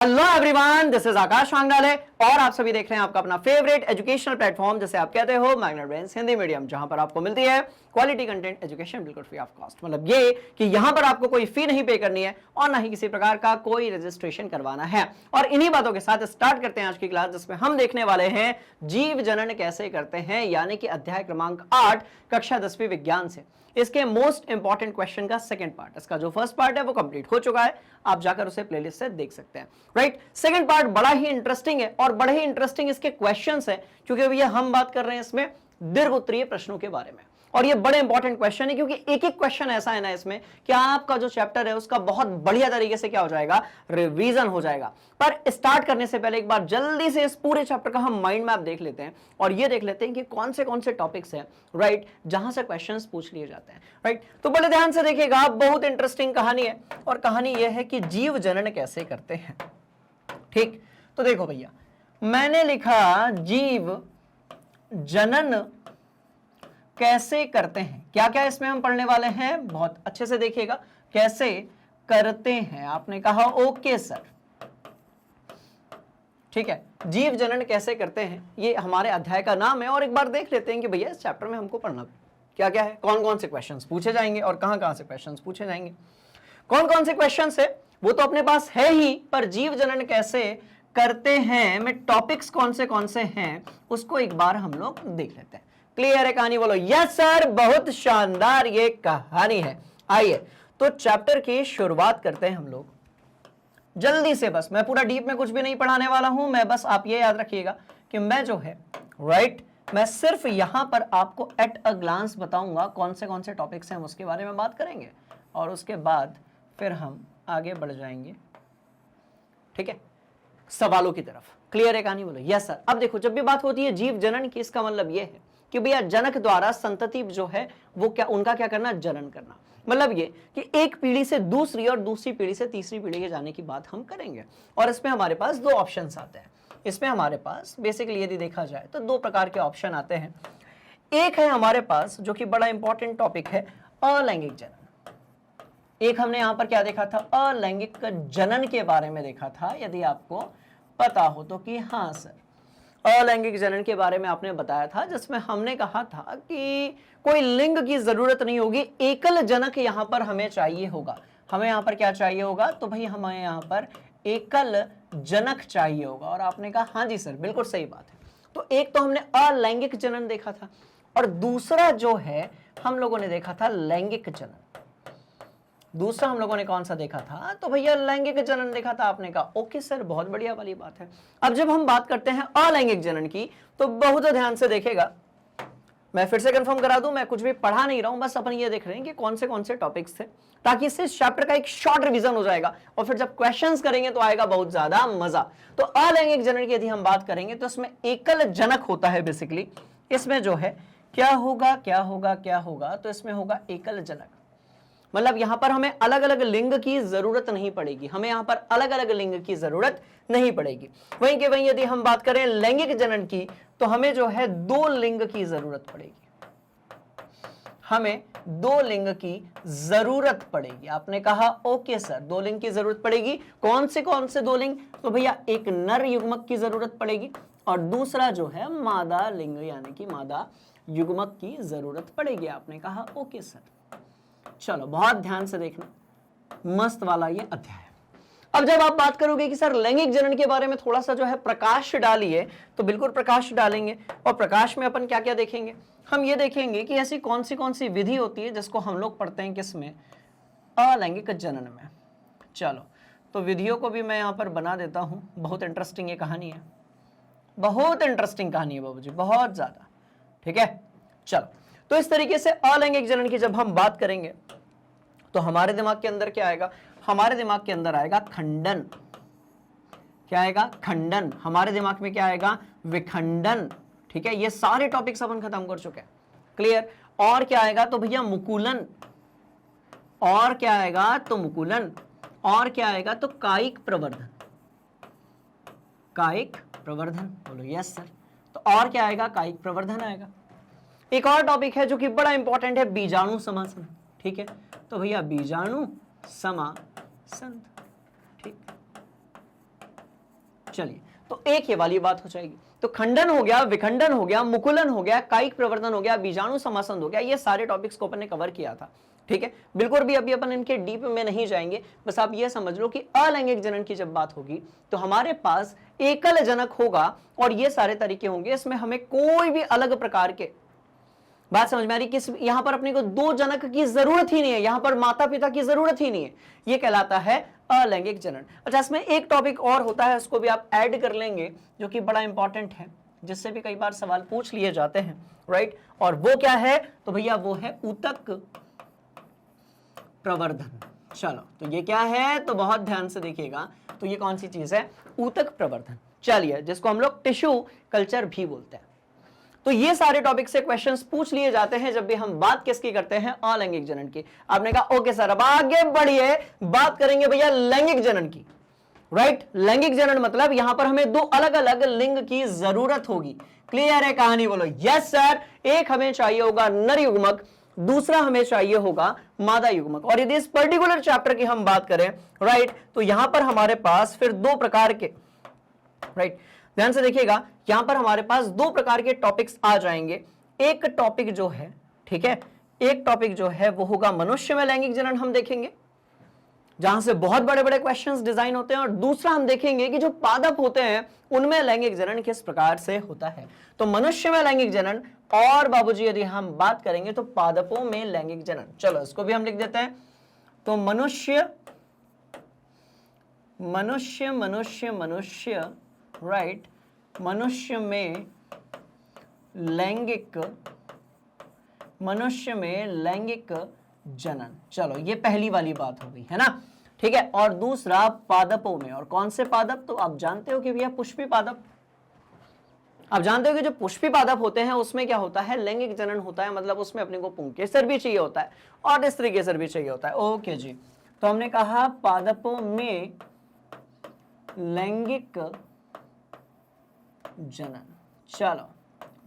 Hello everyone, this is आकाश वांगडाले और आप सभी देख रहे हैं आपका अपना फेवरेट एजुकेशनल प्लेटफॉर्म जिसे आप कहते हो मैग्नेट ब्रेन्स हिंदी मीडियम, जहां पर आपको मिलती है क्वालिटी कंटेंट एजुकेशन बिल्कुल फ्री ऑफ कॉस्ट। मतलब ये कि यहां पर आपको कोई फी नहीं पे करनी है और ना ही किसी प्रकार का कोई रजिस्ट्रेशन करवाना है। और इन्हीं बातों के साथ स्टार्ट करते हैं आज की क्लास, जिसमें हम देखने वाले हैं जीव जनन कैसे करते हैं, यानी कि अध्याय क्रमांक 8 कक्षा 10वीं विज्ञान से इसके मोस्ट इंपॉर्टेंट क्वेश्चन का सेकंड पार्ट। इसका जो फर्स्ट पार्ट है वो कंप्लीट हो चुका है, आप जाकर उसे प्लेलिस्ट से देख सकते हैं। राइट, सेकंड पार्ट बड़ा ही इंटरेस्टिंग है और बड़े ही इंटरेस्टिंग इसके क्वेश्चंस हैं, क्योंकि भैया हम बात कर रहे हैं इसमें दीर्घ उत्तरीय प्रश्नों के बारे में। और ये बड़े इंपॉर्टेंट क्वेश्चन है, क्योंकि एक एक क्वेश्चन ऐसा है ना इसमें कि आपका जो चैप्टर है उसका बहुत बढ़िया तरीके से क्या हो जाएगा, रिवीजन हो जाएगा। पर स्टार्ट करने से पहले एक बार जल्दी से इस पूरे चैप्टर का हम माइंड मैप देख लेते हैं और ये देख लेते हैं कि कौन से टॉपिक्स हैं, राइट, जहां से क्वेश्चंस पूछ लिए जाते हैं। राइट, तो बड़े ध्यान से देखिएगा, बहुत इंटरेस्टिंग कहानी है और कहानी यह है कि जीव जनन कैसे करते हैं। ठीक, तो देखो भैया, मैंने लिखा जीव जनन कैसे करते हैं। क्या क्या इसमें हम पढ़ने वाले हैं, बहुत अच्छे से देखिएगा। कैसे करते हैं, आपने कहा ओके सर, ठीक है। जीव जनन कैसे करते हैं, ये हमारे अध्याय का नाम है। और एक बार देख लेते हैं कि भैया इस चैप्टर में हमको पढ़ना क्या क्या है, कौन कौन से क्वेश्चंस पूछे जाएंगे और कहां कहां से क्वेश्चंस पूछे जाएंगे। कौन कौन से क्वेश्चंस है वो तो अपने पास है ही, पर जीव जनन कैसे करते हैं में टॉपिक्स कौन से हैं उसको एक बार हम लोग देख लेते हैं। क्लियर है कहानी, बोलो यस सर, बहुत शानदार ये कहानी है। आइए तो चैप्टर की शुरुआत करते हैं हम लोग जल्दी से। बस मैं पूरा डीप में कुछ भी नहीं पढ़ाने वाला हूं, मैं बस आप ये याद रखिएगा कि मैं जो है राइट, मैं सिर्फ यहां पर आपको एट अ ग्लांस बताऊंगा कौन से टॉपिक्स हैं, हम उसके बारे में बात करेंगे और उसके बाद फिर हम आगे बढ़ जाएंगे, ठीक है, सवालों की तरफ। क्लियर है कहानी, बोलो यस सर। अब देखो, जब भी बात होती है जीव जनन की, इसका मतलब यह है कि भैया जनक द्वारा संतति जो है वो क्या, उनका क्या करना, जनन करना। मतलब ये कि एक पीढ़ी से दूसरी और दूसरी पीढ़ी से तीसरी पीढ़ी के जाने की बात हम करेंगे। और इसमें हमारे पास दो ऑप्शंस आते हैं। इसमें हमारे पास बेसिकली यदि देखा जाए तो दो प्रकार के ऑप्शन आते हैं। एक है हमारे पास जो कि बड़ा इंपॉर्टेंट टॉपिक है, अलैंगिक जनन। एक हमने यहां पर क्या देखा था, अलैंगिक जनन के बारे में देखा था, यदि आपको पता हो तो, कि हाँ सर अलैंगिक जनन के बारे में आपने बताया था, जिसमें हमने कहा था कि कोई लिंग की जरूरत नहीं होगी, एकल जनक यहां पर हमें चाहिए होगा। हमें यहां पर क्या चाहिए होगा, तो भाई हमें यहां पर एकल जनक चाहिए होगा। और आपने कहा हाँ जी सर, बिल्कुल सही बात है। तो एक तो हमने अलैंगिक जनन देखा था और दूसरा जो है हम लोगों ने देखा था लैंगिक जनन। दूसरा हम लोगों ने कौन सा देखा था, तो भैया लैंगिक जनन देखा था। आपने कहा ओके सर, बहुत बढ़िया वाली बात है। अब जब हम बात करते हैं अलैंगिक जनन की, तो बहुत ध्यान से देखेगा, मैं फिर से कंफर्म करा दूं, मैं कुछ भी पढ़ा नहीं रहा हूं, बस अपन ये देख रहे हैं कि कौन से टॉपिक्स थे, ताकि इससे चैप्टर का एक शॉर्ट रिवीजन हो जाएगा और फिर जब क्वेश्चंस करेंगे तो आएगा बहुत ज्यादा मजा। तो अलैंगिक जनन की यदि हम बात करेंगे तो इसमें एकल जनक होता है। बेसिकली इसमें जो है क्या होगा, तो इसमें होगा एकल जनक। मतलब यहां पर हमें अलग अलग लिंग की जरूरत नहीं पड़ेगी, हमें यहां पर अलग अलग लिंग की जरूरत नहीं पड़ेगी। वहीं के वहीं यदि हम बात करें लैंगिक जनन की, तो हमें जो है दो लिंग की जरूरत पड़ेगी, हमें दो लिंग की जरूरत पड़ेगी। आपने कहा ओके सर, दो लिंग की जरूरत पड़ेगी। कौन से दो लिंग, तो भैया एक नर युग्मक की जरूरत पड़ेगी और दूसरा जो है मादा लिंग यानी कि मादा युग्मक की जरूरत पड़ेगी। आपने कहा ओके सर। चलो बहुत ध्यान से देखना, मस्त वाला ये अध्याय। अब जब आप बात करोगे कि सर लैंगिक जनन के बारे में थोड़ा सा जो है प्रकाश डालिए, तो बिल्कुल प्रकाश डालेंगे। और प्रकाश में अपन क्या क्या देखेंगे, हम ये देखेंगे कि ऐसी कौन सी विधि होती है जिसको हम लोग पढ़ते हैं किसमें, अलैंगिक जनन में। चलो तो विधियों को भी मैं यहां पर बना देता हूं। बहुत इंटरेस्टिंग ये कहानी है, बहुत इंटरेस्टिंग कहानी है बाबूजी, बहुत ज्यादा। ठीक है, चलो तो इस तरीके से अलैंगिक जनन की जब हम बात करेंगे तो हमारे दिमाग के अंदर क्या आएगा, हमारे दिमाग के अंदर आएगा खंडन। क्या आएगा, खंडन। हमारे दिमाग में क्या आएगा, विखंडन। ठीक है, ये सारे टॉपिक्स अपन खत्म कर चुके हैं। क्लियर। और क्या आएगा, तो भैया मुकुलन। और क्या आएगा, तो मुकुलन। और क्या आएगा, तो कायिक प्रवर्धन। कायिक प्रवर्धन, बोलो यस सर। तो और क्या आएगा, कायिक प्रवर्धन आएगा। एक और टॉपिक है जो कि बड़ा इंपॉर्टेंट है, बीजाणु समासन। ठीक है, तो भैया बीजाणु समासन। ठीक, चलिए, तो एक ये वाली बात हो जाएगी। तो खंडन हो गया, विखंडन हो गया, मुकुलन हो गया, कायिक प्रवर्धन हो गया, बीजाणु समासंध हो गया, ये सारे टॉपिक्स को अपन ने कवर किया था। ठीक है, बिल्कुल भी अभी अपन इनके डीप में नहीं जाएंगे, बस आप ये समझ लो कि अलैंगिक जनन की जब बात होगी तो हमारे पास एकल जनक होगा और ये सारे तरीके होंगे, इसमें हमें कोई भी अलग प्रकार के, बात समझ में आ रही, किस यहां पर अपने को दो जनक की जरूरत ही नहीं है, यहां पर माता पिता की जरूरत ही नहीं है, ये कहलाता है अलैंगिक जनन। अच्छा, इसमें एक टॉपिक और होता है, उसको भी आप ऐड कर लेंगे जो कि बड़ा इंपॉर्टेंट है, जिससे भी कई बार सवाल पूछ लिए जाते हैं, राइट, और वो क्या है, तो भैया वो है ऊतक प्रवर्धन। चलो, तो ये क्या है, तो बहुत ध्यान से देखिएगा, तो ये कौन सी चीज है, ऊतक प्रवर्धन। चलिए, जिसको हम लोग टिश्यू कल्चर भी बोलते हैं। तो ये सारे टॉपिक से क्वेश्चंस पूछ लिए जाते हैं जब भी हम बात किसकी करते हैं, अलैंगिक जनन की। आपने कहा ओके सर, अब आगे बढ़िए, बात करेंगे भैया लैंगिक जनन की, राइट। लैंगिक जनन मतलब यहां पर हमें दो अलग अलग लिंग की जरूरत होगी। क्लियर है कहानी, बोलो यस सर। एक हमें चाहिए होगा नर युग्मक, दूसरा हमें चाहिए होगा मादा युग्मक। और यदि इस पर्टिकुलर चैप्टर की हम बात करें, राइट, तो यहां पर हमारे पास फिर दो प्रकार के, राइट, ध्यान से देखिएगा, यहां पर हमारे पास दो प्रकार के टॉपिक्स आ जाएंगे। एक टॉपिक जो है, ठीक है, एक टॉपिक जो है वो होगा मनुष्य में लैंगिक जनन, हम देखेंगे जहां से बहुत बड़े बड़े क्वेश्चंस डिजाइन होते हैं। और दूसरा हम देखेंगे कि जो पादप होते हैं उनमें लैंगिक जनन किस प्रकार से होता है। तो मनुष्य में लैंगिक जनन और बाबूजी यदि हम बात करेंगे तो पादपों में लैंगिक जनन। चलो, इसको भी हम लिख देते हैं। तो मनुष्य मनुष्य मनुष्य मनुष्य राइट, मनुष्य में लैंगिक जनन। चलो, ये पहली वाली बात हो गई है ना, ठीक है। और दूसरा पादपों में, और कौन से पादप, तो आप जानते हो कि भैया पुष्पी पादप। आप जानते हो कि जो पुष्पी पादप होते हैं उसमें क्या होता है, लैंगिक जनन होता है, मतलब उसमें अपने को पुंकेसर भी चाहिए होता है और स्त्रीकेसर भी चाहिए होता है। ओके जी, तो हमने कहा पादपों में लैंगिक जनन। चलो,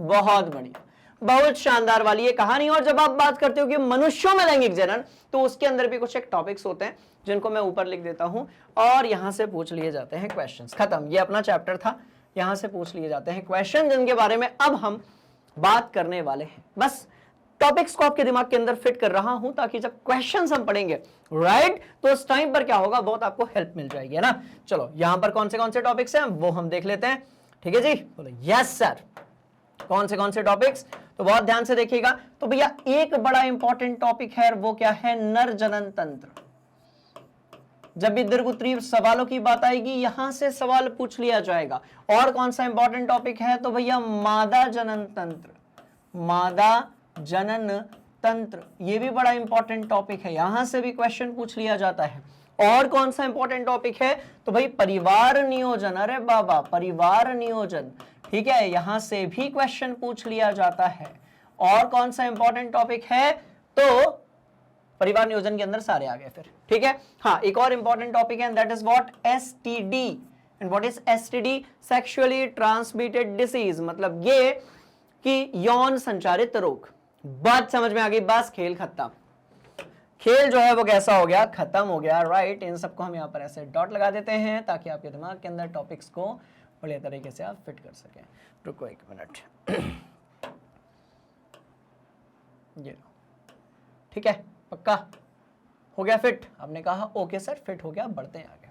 बहुत बढ़िया, बहुत शानदार वाली ये कहानी। और जब आप बात करते हो कि मनुष्यों में लैंगिक जनन, तो उसके अंदर भी कुछ एक टॉपिक्स होते हैं जिनको मैं ऊपर लिख देता हूं और यहां से पूछ लिए जाते हैं क्वेश्चंस। खत्म, ये अपना चैप्टर था, यहां से पूछ लिए जाते हैं क्वेश्चन जिनके बारे में अब हम बात करने वाले हैं। बस टॉपिक्स को आपके दिमाग के अंदर फिट कर रहा हूं ताकि जब क्वेश्चंस हम पढ़ेंगे, राइट, तो उस टाइम पर क्या होगा, बहुत आपको हेल्प मिल जाएगी, है ना। चलो, यहां पर कौन से टॉपिक्स हैं वो हम देख लेते हैं, ठीक है जी, बोलो यस सर। कौन से टॉपिक्स, तो बहुत ध्यान से देखिएगा। तो भैया एक बड़ा इंपॉर्टेंट टॉपिक है, वो क्या है, नर जनन तंत्र। जब भी दीर्घ सवालों की बात आएगी यहां से सवाल पूछ लिया जाएगा। और कौन सा इंपॉर्टेंट टॉपिक है, तो भैया मादा जनन तंत्र। मादा जनन तंत्र, ये भी बड़ा इंपॉर्टेंट टॉपिक है, यहां से भी क्वेश्चन पूछ लिया जाता है। और कौन सा इंपॉर्टेंट टॉपिक है, तो भाई परिवार नियोजन। अरे बाबा, परिवार नियोजन, ठीक है, यहां से भी क्वेश्चन पूछ लिया जाता है। और कौन सा इंपॉर्टेंट टॉपिक है, तो परिवार नियोजन के अंदर सारे आ गए फिर, ठीक है। हाँ, एक और इंपॉर्टेंट टॉपिक है, that is what, STD. And what is STD, sexually transmitted disease, मतलब ये कि यौन संचारित रोग। बात समझ में आ गई, बस खेल खत्म। खेल जो है वो कैसा हो गया, खत्म हो गया, राइट। इन सबको हम यहाँ पर ऐसे डॉट लगा देते हैं ताकि आपके दिमाग के अंदर टॉपिक्स को बढ़िया तरीके से आप फिट कर सकें। रुको एक मिनट, ये ठीक है, पक्का हो गया फिट। आपने कहा ओके सर, फिट हो गया, बढ़ते हैं आगे।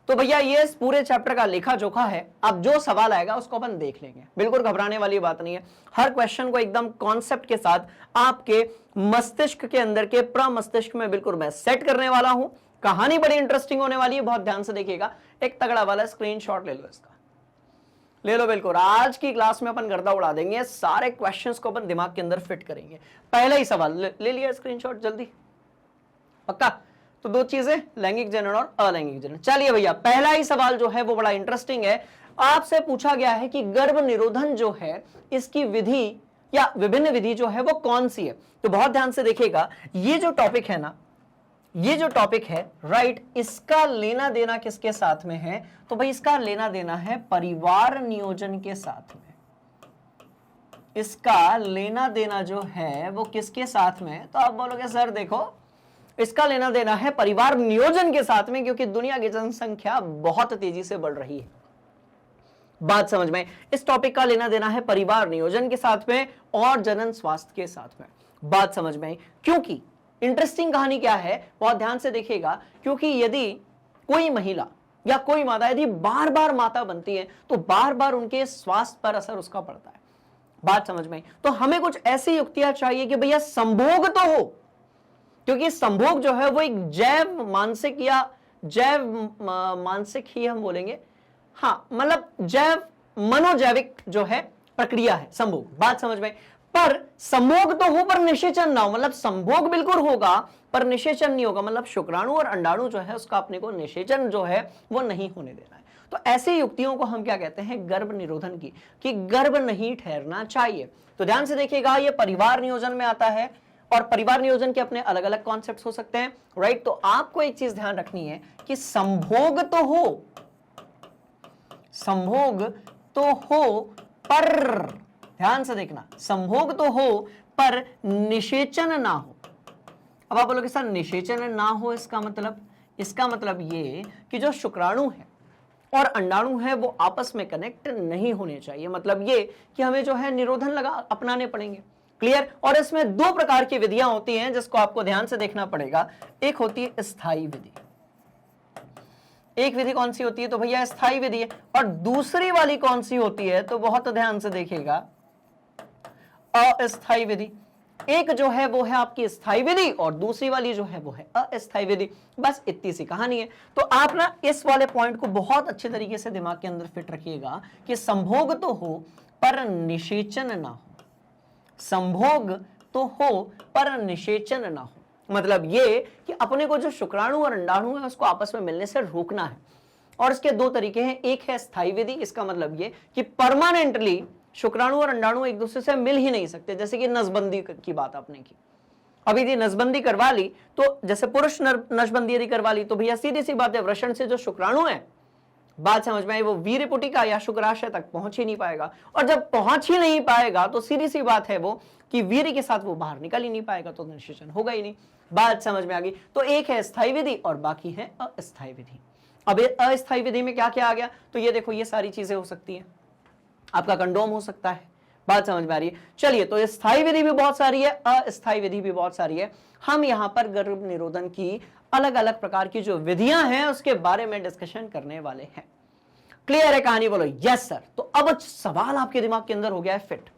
तो भैया ये इस पूरे चैप्टर का लेखा जोखा है। अब जो सवाल आएगा उसको अपन देख लेंगे, बिल्कुल घबराने वाली बात नहीं है। हर क्वेश्चन को एकदम कॉन्सेप्ट के साथ आपके मस्तिष्क के अंदर के प्रमस्तिष्क में बिल्कुल मैं सेट करने वाला हूं। कहानी बड़ी इंटरेस्टिंग होने वाली है, बहुत ध्यान से देखिएगा। एक तगड़ा वाला स्क्रीनशॉट ले लो, इसका ले लो, बिल्कुल। आज की क्लास में अपन गर्दा उड़ा देंगे, सारे क्वेश्चंस को अपन दिमाग के अंदर फिट करेंगे। पहला ही सवाल ले लिया स्क्रीनशॉट, जल्दी, पक्का। तो दो चीजें, लैंगिक जनन और अलैंगिक जनन। चलिए भैया, पहला ही सवाल जो है वो बड़ा इंटरेस्टिंग है। आपसे पूछा गया है कि गर्भ निरोधन जो है इसकी विधि या विभिन्न विधि जो है वो कौन सी है। तो बहुत ध्यान से देखिएगा, ये जो टॉपिक है ना, ये जो टॉपिक है, राइट, इसका लेना देना किसके साथ में है, तो भाई इसका लेना देना है परिवार नियोजन के साथ में। इसका लेना देना जो है वो किसके साथ में, तो आप बोलोगे सर देखो इसका लेना देना है परिवार नियोजन के साथ में, क्योंकि दुनिया की जनसंख्या बहुत तेजी से बढ़ रही है। बात समझ में? इस टॉपिक का लेना देना है परिवार नियोजन के साथ में और जनन स्वास्थ्य के साथ में। बात समझ में? क्योंकि इंटरेस्टिंग कहानी क्या है, बहुत ध्यान से देखिएगा, क्योंकि यदि कोई महिला या कोई माता यदि बार बार माता बनती है तो बार बार उनके स्वास्थ्य पर असर उसका पड़ता है। बात समझ में? तो हमें कुछ ऐसी युक्तियां चाहिए कि भैया संभोग तो हो, क्योंकि संभोग जो है वो एक जैव मानसिक या जैव मानसिक ही हम बोलेंगे, हाँ मतलब जैव मनोजैविक जो है प्रक्रिया है संभोग। बात समझ में? पर संभोग तो हो पर निषेचन ना हो, मतलब संभोग बिल्कुल होगा पर निषेचन नहीं होगा, मतलब शुक्राणु और अंडाणु जो है उसका अपने को निषेचन जो है वो नहीं होने देना है। तो ऐसी युक्तियों को हम क्या कहते हैं, गर्भ निरोधन की, कि गर्भ नहीं ठहरना चाहिए। तो ध्यान से देखिएगा, ये परिवार नियोजन में आता है और परिवार नियोजन के अपने अलग अलग कॉन्सेप्ट्स हो सकते हैं, राइट। तो आपको एक चीज ध्यान रखनी है कि संभोग तो हो, संभोग तो हो पर, ध्यान से देखना, संभोग तो हो पर निषेचन ना हो। अब आप बोलोगे सर निषेचन ना हो इसका मतलब ये कि जो शुक्राणु है और अंडाणु है वो आपस में कनेक्ट नहीं होने चाहिए, मतलब ये कि हमें जो है निरोधन लगा अपनाने पड़ेंगे। क्लियर? और इसमें दो प्रकार की विधियां होती हैं जिसको आपको ध्यान से देखना पड़ेगा। एक होती है स्थायी विधि, एक विधि कौन सी होती है, तो भैया स्थायी विधि है। और दूसरी वाली कौन सी होती है, तो बहुत ध्यान से देखिएगा, अस्थायी विधि। एक जो है वो है आपकी स्थायी विधि और दूसरी वाली जो है वो है अस्थायी विधि। बस इतनी सी कहानी है। तो आप ना इस वाले पॉइंट को बहुत अच्छे तरीके से दिमाग के अंदर फिट रखिएगा कि संभोग तो हो पर निषेचन ना हो, संभोग तो हो पर निषेचन ना हो। मतलब ये कि अपने को जो शुक्राणु और अंडाणु है उसको आपस में मिलने से रोकना है। और इसके दो तरीके हैं, एक है स्थायी विधि, इसका मतलब ये कि परमानेंटली शुक्राणु और अंडाणु एक दूसरे से मिल ही नहीं सकते, जैसे कि नसबंदी की बात आपने की। अभी यदि नसबंदी करवा ली तो जैसे पुरुष नसबंदी यदि करवा ली तो भैया सीधी सी बात है, वृषण से जो शुक्राणु है, बात समझ में आई, वो वीर्य पुटिका या शुक्राशय तक पहुंच ही नहीं पाएगा। और जब पहुंच ही नहीं पाएगा तो सीधी सी बात है वो कि वीर्य के साथ वो बाहर निकल ही नहीं पाएगा, तो निषेचन होगा ही नहीं। बात समझ में आ गई? तो एक है स्थायी विधि और बाकी है अस्थायी विधि। अब अस्थायी विधि में क्या क्या आ गया, तो ये देखो, ये सारी चीजें हो सकती हैं, आपका कंडोम हो सकता है। बात समझ में आ रही है? चलिए, तो स्थायी विधि भी बहुत सारी है, अस्थायी विधि भी बहुत सारी है। हम यहां पर गर्भ निरोधन की अलग अलग प्रकार की जो विधियां हैं उसके बारे में डिस्कशन करने वाले हैं। क्लियर है कहानी? बोलो यस सर। तो अब सवाल आपके दिमाग के अंदर हो गया है फिट।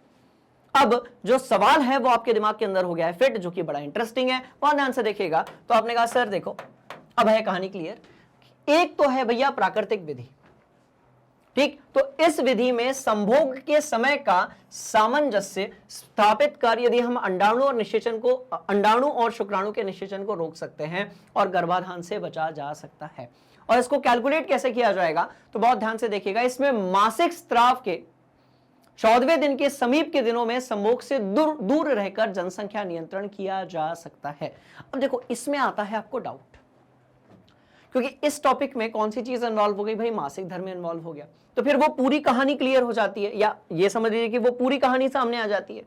अब जो सवाल है वो आपके दिमाग के अंदर हो गया है फिट, जो कि बड़ा इंटरेस्टिंग है। बहुत ध्यान से देखिएगा। तो आपने कहा सर देखो अब है कहानी क्लियर। एक तो है भैया प्राकृतिक विधि, ठीक। तो इस विधि में संभोग के समय का सामंजस्य स्थापित कर यदि हम अंडाणु और निषेचन को, अंडाणु और शुक्राणु के निषेचन को रोक सकते हैं और गर्भाधान से बचा जा सकता है। और इसको कैलकुलेट कैसे किया जाएगा, तो बहुत ध्यान से देखिएगा। इसमें मासिक स्त्राव के 14वें दिन के समीप के दिनों में संभोग से दूर रहकर जनसंख्या नियंत्रण किया जा सकता है। अब देखो, इसमें आता है आपको डाउट, क्योंकि इस टॉपिक में कौन सी चीज इन्वॉल्व हो गई भाई, मासिक धर्म में इन्वॉल्व हो गया, तो फिर वो पूरी कहानी क्लियर हो जाती है, या ये समझ लीजिए कि वो पूरी कहानी सामने आ जाती है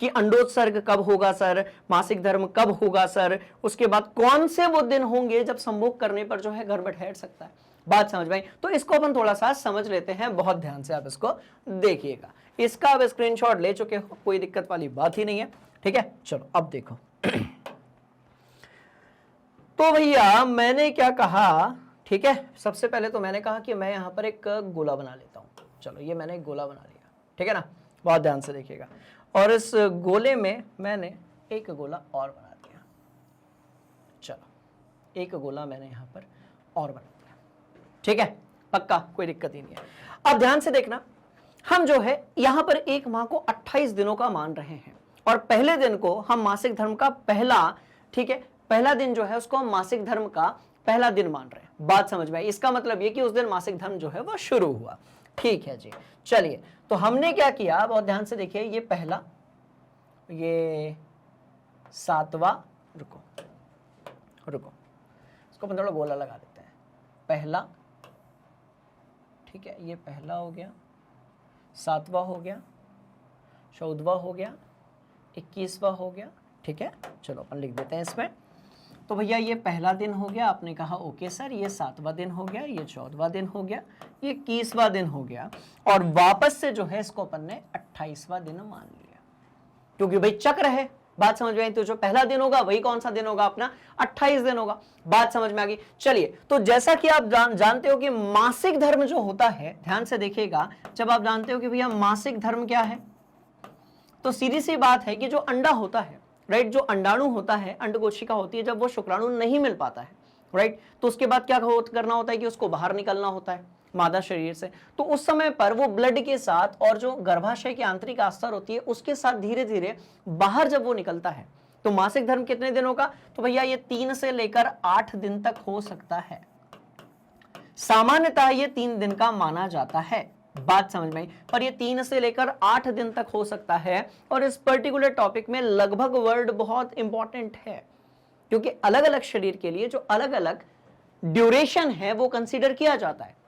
कि अंडोत्सर्ग कब होगा सर, मासिक धर्म कब होगा सर, उसके बाद कौन से वो दिन होंगे जब संभोग करने पर जो है गर्भ ठहर सकता है। बात समझ में? तो इसको अपन थोड़ा सा समझ लेते हैं, बहुत ध्यान से आप इसको देखिएगा। इसका आप स्क्रीनशॉट ले चुके हो, कोई दिक्कत वाली बात ही नहीं है, ठीक है। चलो अब देखो तो भैया मैंने क्या कहा, ठीक है, सबसे पहले तो मैंने कहा कि मैं यहां पर एक गोला बना लेता हूं। चलो ये मैंने एक गोला बना लिया, ठीक है ना, बहुत ध्यान से देखिएगा। और इस गोले में मैंने एक गोला और बना दिया। चलो एक गोला मैंने यहां पर और बना दिया, ठीक है, पक्का, कोई दिक्कत ही नहीं है। अब ध्यान से देखना, हम जो है यहां पर एक माह को 28 दिनों का मान रहे हैं और पहले दिन को हम मासिक धर्म का पहला, ठीक है, पहला दिन जो है उसको हम मासिक धर्म का पहला दिन मान रहे हैं। बात समझ में आई? इसका मतलब ये कि उस दिन मासिक धर्म जो है वो शुरू हुआ, ठीक है जी। चलिए, तो हमने क्या किया, बहुत ध्यान से देखिए, ये पहला, ये 7वां, रुको इसको अपन थोड़ा गोला लगा देते हैं, पहला, ठीक है, ये पहला हो गया, 7वां हो गया, 14वां हो गया, 21वां हो गया, ठीक है। चलो अपन लिख देते हैं इसमें। तो भैया ये पहला दिन हो गया, आपने कहा ओके सर, ये 7वां दिन हो गया, ये 14वां दिन हो गया, ये 21वां दिन हो गया, और वापस से जो है इसको अपन ने 28वां दिन मान लिया, क्योंकि भाई चक्र है। बात समझ में आई? तो जो पहला दिन होगा वही कौन सा दिन होगा अपना? 28 दिन होगा। बात समझ में आ गई? चलिए, तो जैसा कि आप जानते हो कि मासिक धर्म जो होता है, ध्यान से देखिएगा, जब आप जानते हो कि भैया मासिक धर्म क्या है, तो सीधी सी बात है कि जो अंडा होता है, राइट, जो अंडाणु होता है, अंडकोशिका होती है, जब वो शुक्राणु नहीं मिल पाता है, राइट, तो उसके बाद क्या करना होता है कि उसको बाहर निकलना होता है मादा शरीर से। तो उस समय पर वो ब्लड के साथ और जो गर्भाशय की आंतरिक आस्तर होती है उसके साथ धीरे धीरे बाहर जब वो निकलता है, तो मासिक धर्म कितने दिनों का? तो भैया ये 3 से लेकर 8 दिन तक हो सकता है। सामान्यतः ये 3 दिन का माना जाता है। बात समझ में आई? पर ये 3 से लेकर 8 दिन तक हो सकता है। और इस पर्टिकुलर टॉपिक में लगभग वर्ड बहुत इंपॉर्टेंट है, क्योंकि अलग अलग शरीर के लिए जो अलग अलग ड्यूरेशन है वो कंसीडर किया जाता है।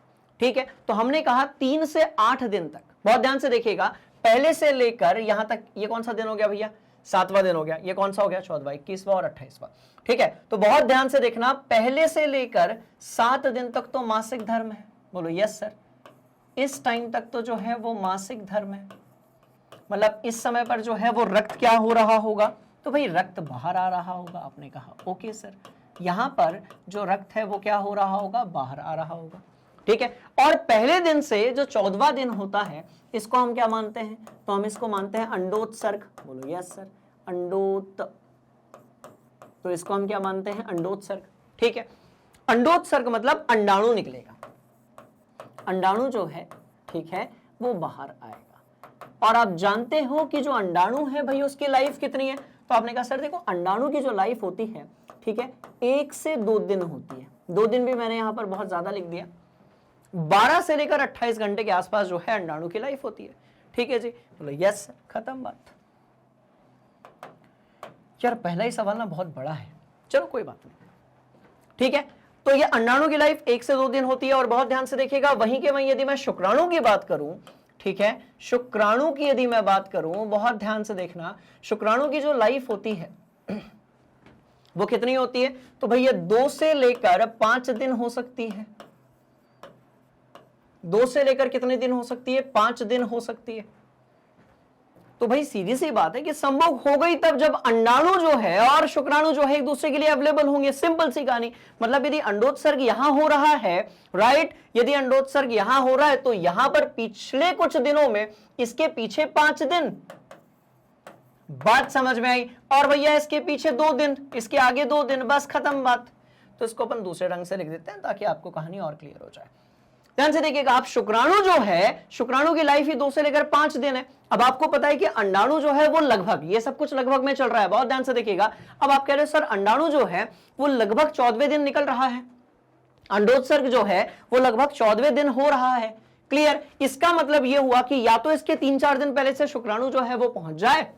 ठीक है, तो हमने कहा 3 से 8 दिन तक। बहुत ध्यान से देखिएगा, पहले से लेकर यहां तक, ये कौन सा दिन हो गया भैया? 7वां दिन हो गया। ये कौन सा हो गया? 14वां, 21वां और 28वां। ठीक है, तो बहुत ध्यान से देखना, पहले से लेकर 7 दिन तक तो मासिक धर्म है। बोलो यस सर। इस टाइम तक तो जो है वो मासिक धर्म है, मतलब इस समय पर जो है वो रक्त क्या हो रहा होगा? तो भाई रक्त बाहर आ रहा होगा। आपने कहा ओके सर, यहां पर जो रक्त है वो क्या हो रहा होगा? बाहर आ रहा होगा। ठीक है, और पहले दिन से जो 14वां दिन होता है इसको हम क्या मानते हैं? तो हम इसको मानते हैं अंडोत्सर्ग। बोलो यस सर, तो इसको हम क्या मानते हैं? अंडोत्सर्ग। ठीक है, अंडोत्सर्ग मतलब अंडाणु निकलेगा, अंडाणु जो है, ठीक है, वो बाहर आएगा। और आप जानते हो कि जो अंडाणु है भाई उसकी लाइफ कितनी है? तो आपने कहा सर देखो, अंडाणु की जो लाइफ होती है, ठीक है, 1 से 2 दिन होती है। 2 दिन भी मैंने यहां पर बहुत ज्यादा लिख दिया। 12 से लेकर 28 घंटे के आसपास जो है अंडाणु की लाइफ होती है। ठीक है जी, बोलो यस, खत्म बात। यार पहला ही सवाल ना बहुत बड़ा है, चलो कोई बात नहीं। ठीक है, तो ये अंडाणु की लाइफ 1 से 2 दिन होती है। और बहुत ध्यान से देखिएगा, वहीं के वहीं यदि मैं शुक्राणु की बात करूं, ठीक है, शुक्राणु की यदि मैं बात करूं, बहुत ध्यान से देखना, शुक्राणु की जो लाइफ होती है वो कितनी होती है? तो भैया 2 से लेकर 5 दिन हो सकती है। 2 से लेकर कितने दिन हो सकती है? 5 दिन हो सकती है। तो भाई सीधी सी बात है कि संभव हो गई तब जब अंडाणु जो है और शुक्राणु जो है एक दूसरे के लिए अवेलेबल होंगे। सिंपल सी कहानी। मतलब यदि अंडोत्सर्ग यहां हो रहा है, राइट, यदि अंडोत्सर्ग यहां हो रहा है तो यहां पर पिछले कुछ दिनों में इसके पीछे 5 दिन। बात समझ में आई? और भैया इसके पीछे 2 दिन, इसके आगे 2 दिन, बस खत्म बात। तो इसको अपन दूसरे ढंग से लिख देते हैं ताकि आपको कहानी और क्लियर हो जाए। ध्यान से देखिएगा, आप शुक्राणु जो है, शुक्राणु की लाइफ ही 2 से लेकर 5 दिन है। अब आपको पता है कि अंडाणु जो है वो लगभग, ये सब कुछ लगभग में चल रहा है। बहुत ध्यान से देखिएगा, अब आप कह रहे हो सर अंडाणु जो है वो लगभग 14वें दिन निकल रहा है, अंडोत्सर्ग जो है वो लगभग 14वें दिन हो रहा है। क्लियर? इसका मतलब ये हुआ कि या तो इसके 3-4 दिन पहले से शुक्राणु जो है वो पहुंच जाए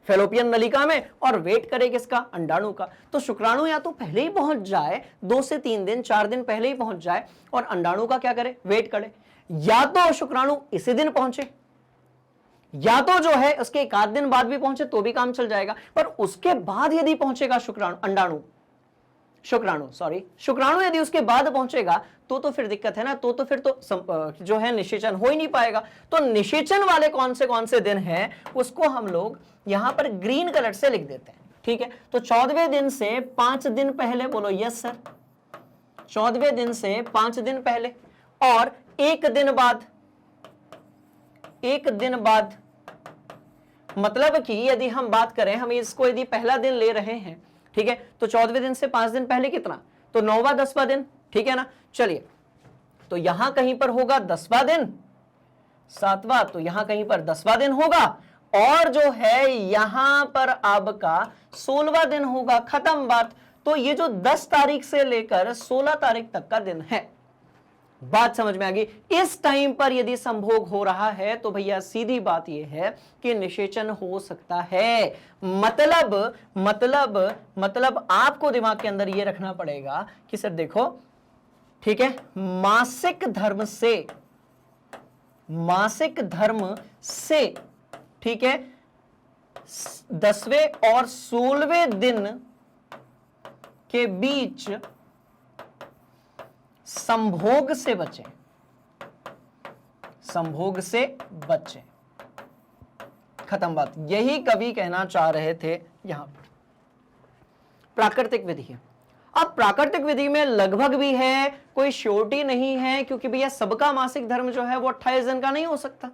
फेलोपियन नलिका में और वेट करे किसका? अंडाणु का। तो शुक्राणु या तो पहले ही पहुंच जाए, 2 से 3 दिन 4 दिन पहले ही पहुंच जाए, और अंडाणु का क्या करे? वेट करे। या तो शुक्राणु इसी दिन पहुंचे, या तो जो है उसके 1 दिन बाद भी पहुंचे तो भी काम चल जाएगा। पर उसके बाद यदि पहुंचेगा शुक्राणु यदि उसके बाद पहुंचेगा तो फिर दिक्कत है ना। तो फिर तो जो है निषेचन हो ही नहीं पाएगा। तो निषेचन वाले कौन से दिन हैं उसको हम लोग यहां पर ग्रीन कलर से लिख देते हैं। ठीक है, तो 14वें दिन से 5 दिन पहले, बोलो यस सर, 14वें दिन से 5 दिन पहले, और 1 दिन बाद, 1 दिन बाद, मतलब कि यदि हम बात करें, हम इसको यदि पहला दिन ले रहे हैं, ठीक है, तो 14वें दिन से 5 दिन पहले कितना? तो 9वां 10वां दिन। ठीक है ना। चलिए, तो यहां कहीं पर होगा 10वां दिन, 7वां, तो यहां कहीं पर 10वां दिन होगा, और जो है यहां पर आपका 16वां दिन होगा। खत्म बात। तो ये जो 10 तारीख से लेकर 16 तारीख तक का दिन है, बात समझ में आ गई? इस टाइम पर यदि संभोग हो रहा है तो भैया सीधी बात यह है कि निषेचन हो सकता है। मतलब आपको दिमाग के अंदर यह रखना पड़ेगा कि सर देखो, ठीक है, मासिक धर्म से, ठीक है, 10वें और 16वें दिन के बीच संभोग से बचें, संभोग से बचें। खत्म बात। यही कवि कहना चाह रहे थे यहां पर। प्राकृतिक विधि है। अब प्राकृतिक विधि में लगभग भी है, कोई श्योरिटी नहीं है, क्योंकि भैया सबका मासिक धर्म जो है वो 28 दिन का नहीं हो सकता।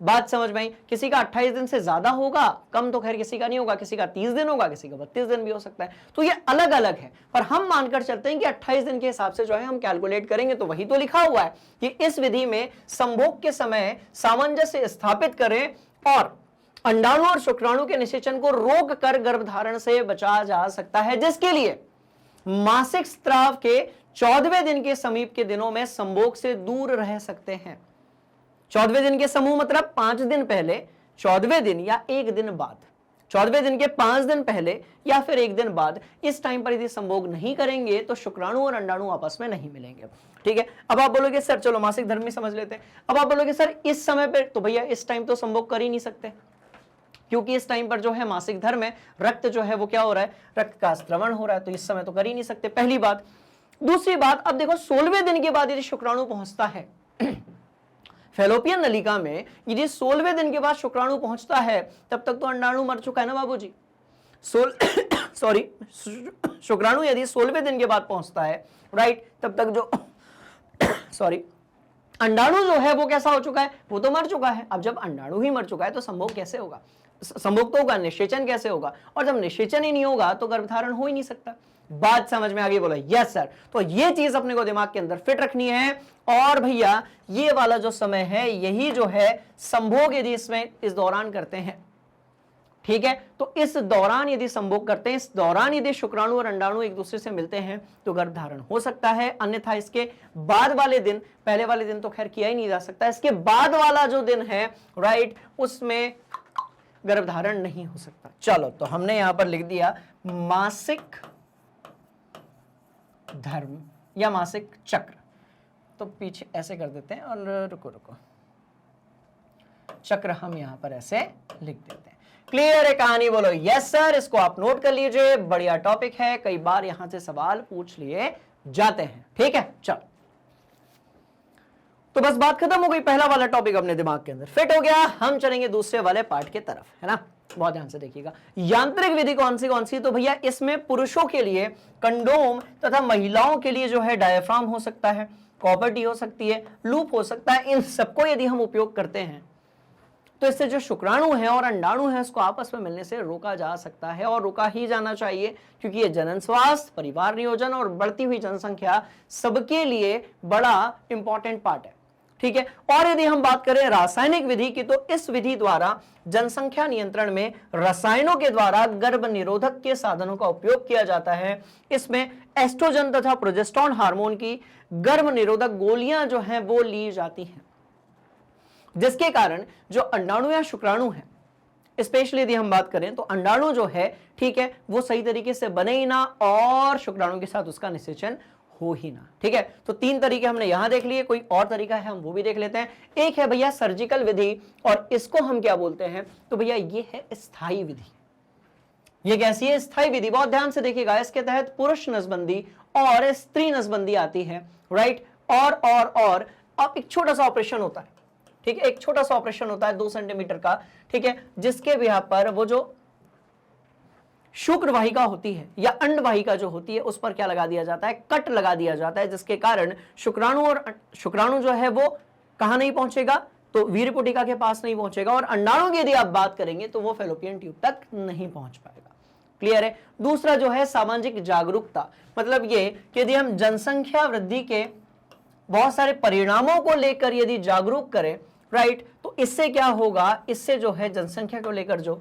बात समझ में आई? किसी का 28 दिन से ज्यादा होगा, कम तो खैर किसी का नहीं होगा, किसी का 30 दिन होगा, किसी का 32 दिन भी हो सकता है। तो ये अलग अलग है, पर हम मानकर चलते हैं कि 28 दिन के हिसाब से जो है हम कैलकुलेट करेंगे, तो वही तो लिखा हुआ है कि इस विधि में संभोग के समय सामंजस्य स्थापित करें और अंडाणु और शुक्राणु के निषेचन को रोक कर गर्भधारण से बचा जा सकता है, जिसके लिए मासिक स्त्राव के 14वें दिन के समीप के दिनों में संभोग से दूर रह सकते हैं। 14वें दिन के समूह मतलब 5 दिन पहले, 14वें दिन या 1 दिन बाद, 14वें दिन के 5 दिन पहले या फिर 1 दिन बाद, इस टाइम पर यदि संभोग नहीं करेंगे तो शुक्राणु और अंडाणु आपस में नहीं मिलेंगे। ठीक है। अब आप बोलोगे सर चलो मासिक धर्म में समझ लेते हैं। अब आप बोलोगे सर इस समय पर तो भैया इस टाइम तो संभोग कर ही नहीं सकते, क्योंकि इस टाइम पर जो है मासिक धर्म है, रक्त जो है वो क्या हो रहा है, रक्त का स्त्रवण हो रहा है, तो इस समय तो कर ही नहीं सकते, पहली बात। दूसरी बात, अब देखो 16वें दिन के बाद यदि शुक्राणु पहुंचता है फैलोपियन नलिका में, यदि 16वें दिन के बाद शुक्राणु पहुंचता है, तब तक तो अंडाणु मर चुका है ना बाबूजी। सॉरी शुक्राणु यदि 16वें दिन के बाद पहुंचता है, राइट, तब तक जो सॉरी अंडाणु जो है वो कैसा हो चुका है, वो तो मर चुका है। अब जब अंडाणु ही मर चुका है तो संभोग कैसे होगा, संभोग तो होगा, निषेचन कैसे होगा, और जब निषेचन ही नहीं होगा तो गर्भधारण हो ही नहीं सकता। बात समझ में आ गई? बोला यस सर। तो ये चीज अपने को दिमाग के अंदर फिट रखनी है। और भैया ये वाला जो समय है, यही जो है संभोग यदि इसमें इस दौरान करते हैं, ठीक है, तो इस दौरान यदि संभोग करते हैं, इस दौरान यदि शुक्राणु और अंडाणु एक दूसरे से मिलते हैं तो गर्भधारण हो सकता है, अन्यथा इसके बाद वाले दिन, पहले वाले दिन तो खैर किया ही नहीं जा सकता, इसके बाद वाला जो दिन है, राइट, उसमें गर्भधारण नहीं हो सकता। चलो, तो हमने यहां पर लिख दिया मासिक धर्म या मासिक चक्र। तो पीछे ऐसे कर देते हैं और रुको चक्र हम यहां पर ऐसे लिख देते हैं। क्लियर है कहानी? बोलो यस सर। इसको आप नोट कर लीजिए, बढ़िया टॉपिक है, कई बार यहां से सवाल पूछ लिए जाते हैं। ठीक है, चलो, तो बस बात खत्म हो गई। पहला वाला टॉपिक अपने दिमाग के अंदर फिट हो गया। हम चलेंगे दूसरे वाले पार्ट के तरफ, है ना। बहुत ध्यान से देखिएगा। यांत्रिक विधि कौन सी? तो भैया इसमें पुरुषों के लिए कंडोम तथा महिलाओं के लिए जो है डायफ्राम हो सकता है, कॉपर टी हो सकती है, लूप हो सकता है। इन सबको यदि हम उपयोग करते हैं तो इससे जो शुक्राणु है और अंडाणु है उसको आपस में मिलने से रोका जा सकता है, और रोका ही जाना चाहिए, क्योंकि ये जनन स्वास्थ्य, परिवार नियोजन और बढ़ती हुई जनसंख्या सबके लिए बड़ा इंपॉर्टेंट पार्ट है। ठीक है। और यदि हम बात करें रासायनिक विधि की, तो इस विधि द्वारा जनसंख्या नियंत्रण में रसायनों के द्वारा गर्भ निरोधक के साधनों का उपयोग किया जाता है। इसमें एस्ट्रोजन तथा प्रोजेस्टेरोन हार्मोन की गर्भ निरोधक गोलियां जो हैं वो ली जाती हैं, जिसके कारण जो अंडाणु या शुक्राणु है, स्पेशली यदि हम बात करें तो अंडाणु जो है, ठीक है, वो सही तरीके से बने ही ना और शुक्राणु के साथ उसका निषेचन हो ही ना। ठीक है। तो 3 तरीके हमने यहां देख लिए, कोई और तरीका है हम वो भी देख लेते हैं। एक है भैया सर्जिकल विधि, और इसको हम क्या बोलते हैं? तो भैया ये है स्थायी विधि। ये कैसी है? स्थायी विधि। बहुत ध्यान से देखिएगा, इसके तहत पुरुष नसबंदी और स्त्री नसबंदी आती है, राइट। और अब एक छोटा सा ऑपरेशन होता है, ठीक है, एक छोटा सा ऑपरेशन होता है 2 सेंटीमीटर का, ठीक है, जिसके बिहार पर वो जो शुक्र वाहिका होती है या अंड वाहिका जो होती है उस पर क्या लगा दिया जाता है? कट लगा दिया जाता है, जिसके कारण शुक्राणु जो है वो कहां नहीं पहुंचेगा? तो वीर्यपुटिका के पास नहीं पहुंचेगा, और अंडाणु की यदि आप बात करेंगे तो वो फेलोपियन ट्यूब तक नहीं पहुंच पाएगा। क्लियर है? दूसरा जो है सामाजिक जागरूकता, मतलब ये कि यदि हम जनसंख्या वृद्धि के बहुत सारे परिणामों को लेकर यदि जागरूक करें, राइट, तो इससे क्या होगा? इससे जो है जनसंख्या को लेकर जो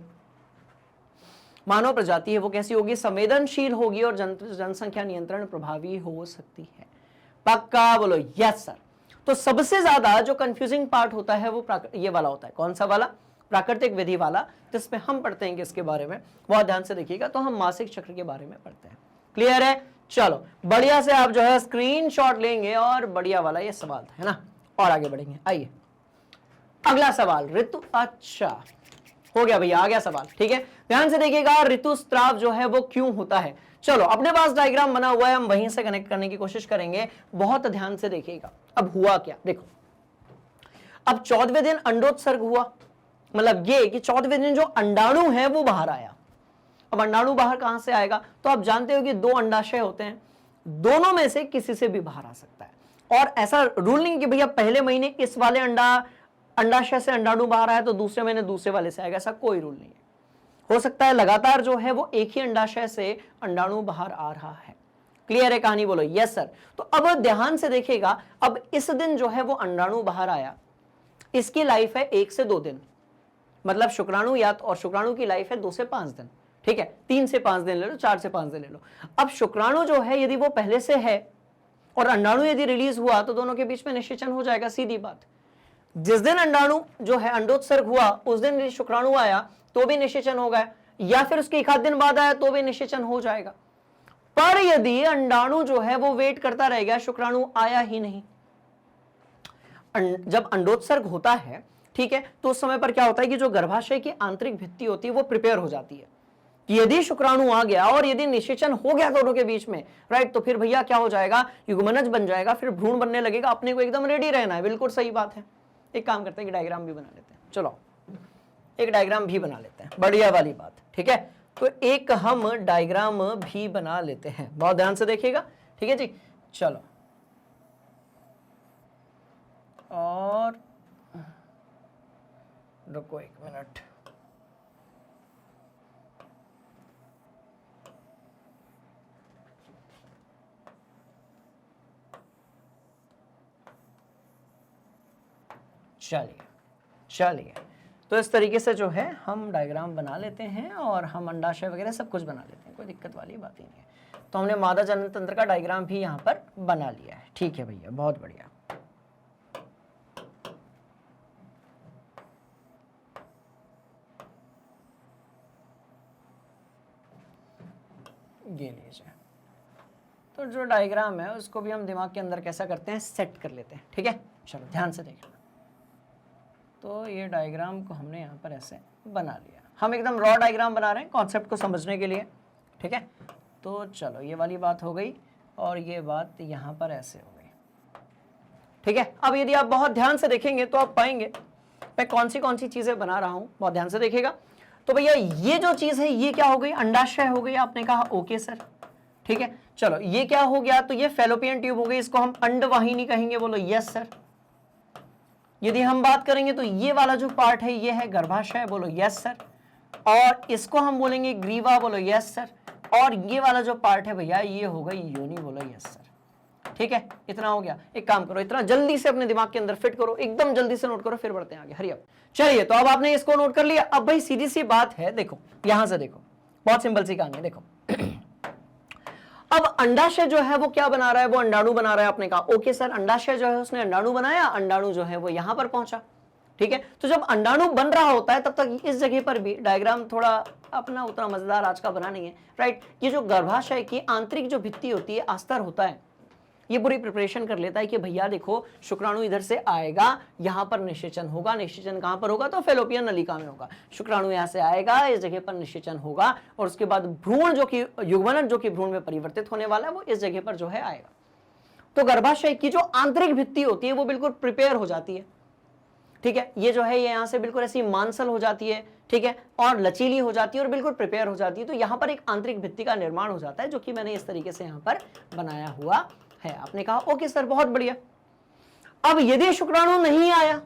मानव प्रजाति है वो कैसी होगी? संवेदनशील होगी, और जनसंख्या नियंत्रण प्रभावी हो सकती है। पक्का? बोलो यस सर। तो सबसे ज्यादा जो कंफ्यूजिंग पार्ट होता है वो ये वाला होता है। कौन सा वाला? प्राकृतिक विधि वाला, जिसमें हम पढ़ते हैं किसके बारे में? बहुत ध्यान से देखिएगा, तो हम मासिक चक्र के बारे में पढ़ते हैं। क्लियर है? चलो, बढ़िया से आप जो है स्क्रीनशॉट लेंगे, और बढ़िया वाला ये सवाल था, है ना। और आगे बढ़ेंगे। आइए अगला सवाल, ऋतु। अच्छा, हो गया भैया, आ गया सवाल। ठीक है, ध्यान से देखिएगा, ऋतुस्राव जो है वो क्यों होता है? चलो अपने पास डायग्राम बना हुआ है, हम वहीं से कनेक्ट करने की कोशिश करेंगे, बहुत ध्यान से देखिएगा। अब हुआ क्या, देखो अब 14वें दिन अंडोत्सर्ग हुआ, मतलब ये कि 14वें दिन जो अंडाणु है वो बाहर आया। अब अंडाणु बाहर कहां से आएगा, तो आप जानते हो कि 2 अंडाशय होते हैं, दोनों में से किसी से भी बाहर आ सकता है। और ऐसा रूल नहीं कि भैया पहले महीने इस वाले अंडाशय से अंडाणु बाहर आया तो दूसरे महीने दूसरे वाले से आएगा, ऐसा कोई रूल नहीं है। हो सकता है लगातार जो है वो एक ही अंडाशय से अंडाणु बाहर आ रहा है। क्लियर है कहानी, बोलो यस सर। तो अब ध्यान से देखिएगा, अब इस दिन जो है वो अंडाणु बाहर आया, इसकी लाइफ है 1 से 2 दिन, मतलब शुक्राणु या और शुक्राणु की लाइफ है 2 से 5 दिन, ठीक है, 3 से 5 दिन ले लो, 4 से 5 दिन ले लो। अब शुक्राणु जो है यदि वो पहले से है और अंडाणु यदि रिलीज हुआ तो दोनों के बीच में निषेचन हो जाएगा, सीधी बात। जिस दिन अंडाणु जो है अंडोत्सर्ग हुआ उस दिन यदि शुक्राणु आया तो भी निषेचन होगा, या फिर उसके 1 आध दिन बाद आया तो भी निषेचन हो जाएगा। पर यदि अंडाणु जो है वो वेट करता रहेगा, शुक्राणु आया ही नहीं, जब अंडोत्सर्ग होता है, ठीक है, तो उस समय पर क्या होता है कि जो गर्भाशय की आंतरिक भित्ति होती है वो प्रिपेयर हो जाती है कि यदि शुक्राणु आ गया और यदि निषेचन हो गया दोनों के बीच में, राइट, तो फिर भैया क्या हो जाएगा, युग्मनज बन जाएगा, फिर भ्रूण बनने लगेगा। अपने को एकदम रेडी रहना है, बिल्कुल सही बात है। एक काम करते हैं कि डायग्राम भी बना लेते हैं, चलो एक डायग्राम भी बना लेते हैं, बढ़िया वाली बात, ठीक है। तो एक हम डायग्राम भी बना लेते हैं, बहुत ध्यान से देखिएगा, ठीक है जी। चलो और रुको 1 मिनट, चलिए तो इस तरीके से जो है हम डायग्राम बना लेते हैं और हम अंडाशय वगैरह सब कुछ बना लेते हैं, कोई दिक्कत वाली बात ही नहीं है। तो हमने मादा जनन तंत्र का डायग्राम भी यहाँ पर बना लिया है, ठीक है भैया, बहुत बढ़िया। ये लीजिए, तो जो डायग्राम है उसको भी हम दिमाग के अंदर कैसा करते हैं, सेट कर लेते हैं, ठीक है। चलो ध्यान से देखना, तो ये डायग्राम को हमने यहाँ पर ऐसे बना लिया, हम एकदम रॉ डायग्राम बना रहे हैं कॉन्सेप्ट को समझने के लिए, ठीक है। तो चलो ये वाली बात हो गई और ये बात यहाँ पर ऐसे हो गई, ठीक है। अब यदि आप बहुत ध्यान से देखेंगे तो आप पाएंगे मैं कौन सी चीजें बना रहा हूँ, बहुत ध्यान से देखिएगा। तो भैया ये जो चीज है ये क्या हो गई, अंडाशय हो गई, आपने कहा ओके सर, ठीक है। चलो ये क्या हो गया, तो ये फैलोपियन ट्यूब हो गई, इसको हम अंडवाहिनी कहेंगे, बोलो यस सर। यदि हम बात करेंगे तो ये वाला जो पार्ट है ये है गर्भाशय, बोलो यस सर। और इसको हम बोलेंगे ग्रीवा, बोलो यस सर। और ये वाला जो पार्ट है भैया ये हो गई योनि, बोलो यस सर, ठीक है। इतना हो गया, एक काम करो, इतना जल्दी से अपने दिमाग के अंदर फिट करो, एकदम जल्दी से नोट करो, फिर बढ़ते हैं आगे, हरी अब। चलिए तो अब आपने इसको नोट कर लिया। अब भाई सीधी सी बात है, देखो यहां से देखो, बहुत सिंपल सी कहानी है, देखो अब अंडाशय जो है वो क्या बना रहा है, वो अंडाणु बना रहा है। आपने कहा ओके सर, अंडाशय जो है उसने अंडाणु बनाया, अंडाणु जो है वो यहां पर पहुंचा, ठीक है। तो जब अंडाणु बन रहा होता है तब तक इस जगह पर भी डायग्राम थोड़ा अपना उतना मजेदार आज का बना नहीं है, राइट। ये जो गर्भाशय की आंतरिक जो भित्ति होती है, अस्तर होता है, ये पूरी प्रिपरेशन कर लेता है कि भैया देखो शुक्राणु इधर से आएगा, यहां पर निषेचन होगा, निषेचन कहां पर होगा, तो फेलोपियन नलिका में होगा। शुक्राणु यहां से आएगा, इस जगह पर निषेचन होगा और उसके बाद भ्रूण जो कि युग्मनज जो कि भ्रूण में परिवर्तित होने वाला है वो इस जगह पर जो है आएगा। तो गर्भाशय की जो आंतरिक भित्ति होती है वो बिल्कुल प्रिपेयर हो जाती है, ठीक है। ये जो है ये यहां से बिल्कुल ऐसी मांसल हो जाती है, ठीक है, और लचीली हो जाती है और बिल्कुल प्रिपेयर हो जाती है। तो यहां पर एक आंतरिक भित्ति का निर्माण हो जाता है, जो कि मैंने इस तरीके से यहां पर बनाया हुआ है। आपने कहा ओके सर, बहुत बढ़िया। अब यदि शुक्राणु नहीं आया,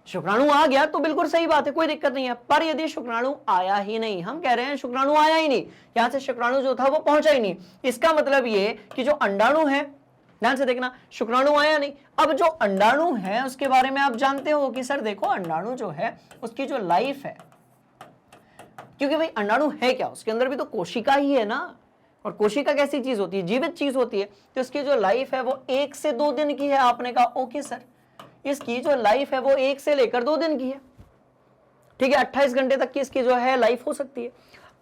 शुक्राणु आ गया तो बिल्कुल सही बात है, कोई दिक्कत नहीं है। पर यदि शुक्राणु आया ही नहीं, हम कह रहे हैं शुक्राणु आया ही नहीं, यहां से शुक्राणु जो था वो पहुंचा ही नहीं, इसका मतलब ये कि जो अंडाणु है, ध्यान से देखना, शुक्राणु आया नहीं। अब जो अंडाणु है उसके बारे में आप जानते हो कि सर देखो अंडाणु जो है उसकी जो लाइफ है, क्योंकि भाई अंडाणु है क्या, उसके अंदर भी तो कोशिका ही है ना, और कोशिका कैसी चीज होती है, जीवित चीज होती है। तो इसकी जो लाइफ है वो 1 से 2 दिन की है। आपने कहा ओके सर, इसकी जो लाइफ है वो 1 से लेकर 2 दिन की है, ठीक है। 28 घंटे तक की इसकी जो है लाइफ हो सकती है।